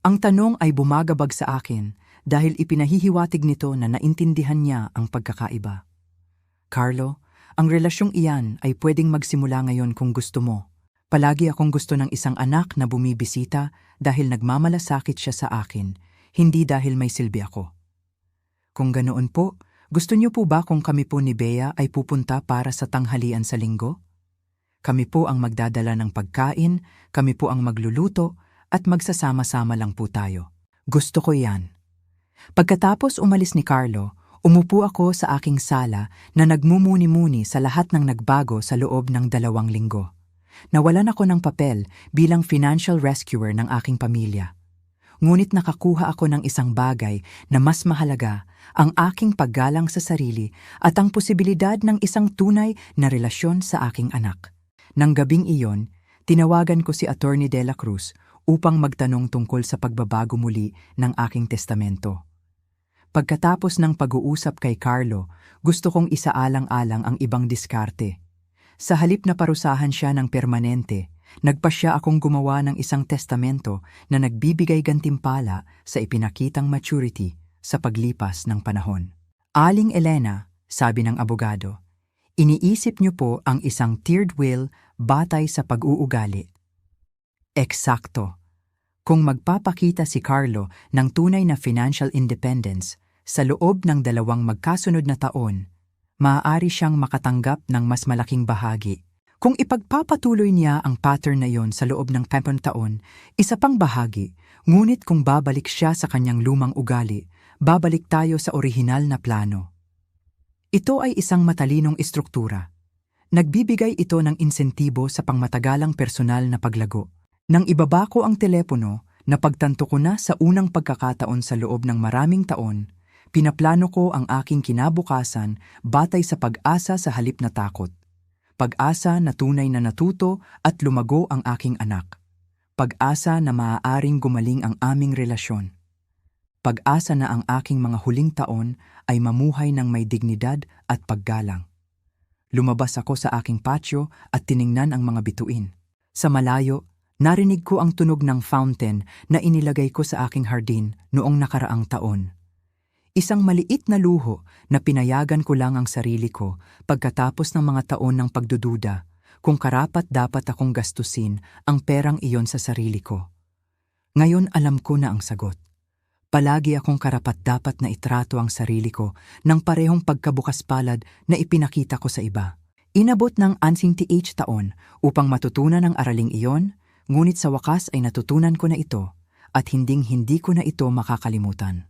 Ang tanong ay bumagabag sa akin dahil ipinahihiwatig nito na naintindihan niya ang pagkakaiba. Carlo, ang relasyong iyan ay pwedeng magsimula ngayon kung gusto mo. Palagi akong gusto ng isang anak na bumibisita dahil nagmamalasakit siya sa akin, hindi dahil may silbi ako. Kung ganoon po, gusto niyo po ba kung kami po ni Bea ay pupunta para sa tanghalian sa linggo? Kami po ang magdadala ng pagkain, kami po ang magluluto, at magsasama-sama lang po tayo. Gusto ko yan. Pagkatapos umalis ni Carlo, umupo ako sa aking sala na nagmumuni-muni sa lahat ng nagbago sa loob ng 2 linggo. Nawalan ako ng papel bilang financial rescuer ng aking pamilya. Ngunit nakakuha ako ng isang bagay na mas mahalaga, ang aking paggalang sa sarili at ang posibilidad ng isang tunay na relasyon sa aking anak. Nang gabing iyon, tinawagan ko si Attorney De La Cruz upang magtanong tungkol sa pagbabago muli ng aking testamento. Pagkatapos ng pag-uusap kay Carlo, gusto kong isaalang-alang ang ibang diskarte. Sa halip na parusahan siya ng permanente, nagpasya akong gumawa ng isang testamento na nagbibigay gantimpala sa ipinakitang maturity sa paglipas ng panahon. Aling Elena, sabi ng abogado, iniisip niyo po ang isang tiered will batay sa pag-uugali. Eksakto. Kung magpapakita si Carlo ng tunay na financial independence sa loob ng 2 magkasunod na taon, maaari siyang makatanggap ng mas malaking bahagi. Kung ipagpapatuloy niya ang pattern na yon sa loob ng 10 taon, isa pang bahagi, ngunit kung babalik siya sa kanyang lumang ugali, babalik tayo sa orihinal na plano. Ito ay isang matalinong istruktura. Nagbibigay ito ng insentibo sa pangmatagalang personal na paglago. Nang ibaba ko ang telepono, napagtanto ko na sa unang pagkakataon sa loob ng maraming taon, pinaplano ko ang aking kinabukasan batay sa pag-asa sa halip na takot. Pag-asa na tunay na natuto at lumago ang aking anak. Pag-asa na maaaring gumaling ang aming relasyon. Pag-asa na ang aking mga huling taon ay mamuhay ng may dignidad at paggalang. Lumabas ako sa aking patio at tiningnan ang mga bituin. Sa malayo, narinig ko ang tunog ng fountain na inilagay ko sa aking hardin noong nakaraang taon. Isang maliit na luho na pinayagan ko lang ang sarili ko pagkatapos ng mga taon ng pagdududa kung karapat-dapat akong gastusin ang perang iyon sa sarili ko. Ngayon alam ko na ang sagot. Palagi akong karapat-dapat na itrato ang sarili ko ng parehong pagkabukas-palad na ipinakita ko sa iba. Inabot ng 60 taon upang matutunan ang araling iyon, ngunit sa wakas ay natutunan ko na ito at hinding-hindi ko na ito makakalimutan.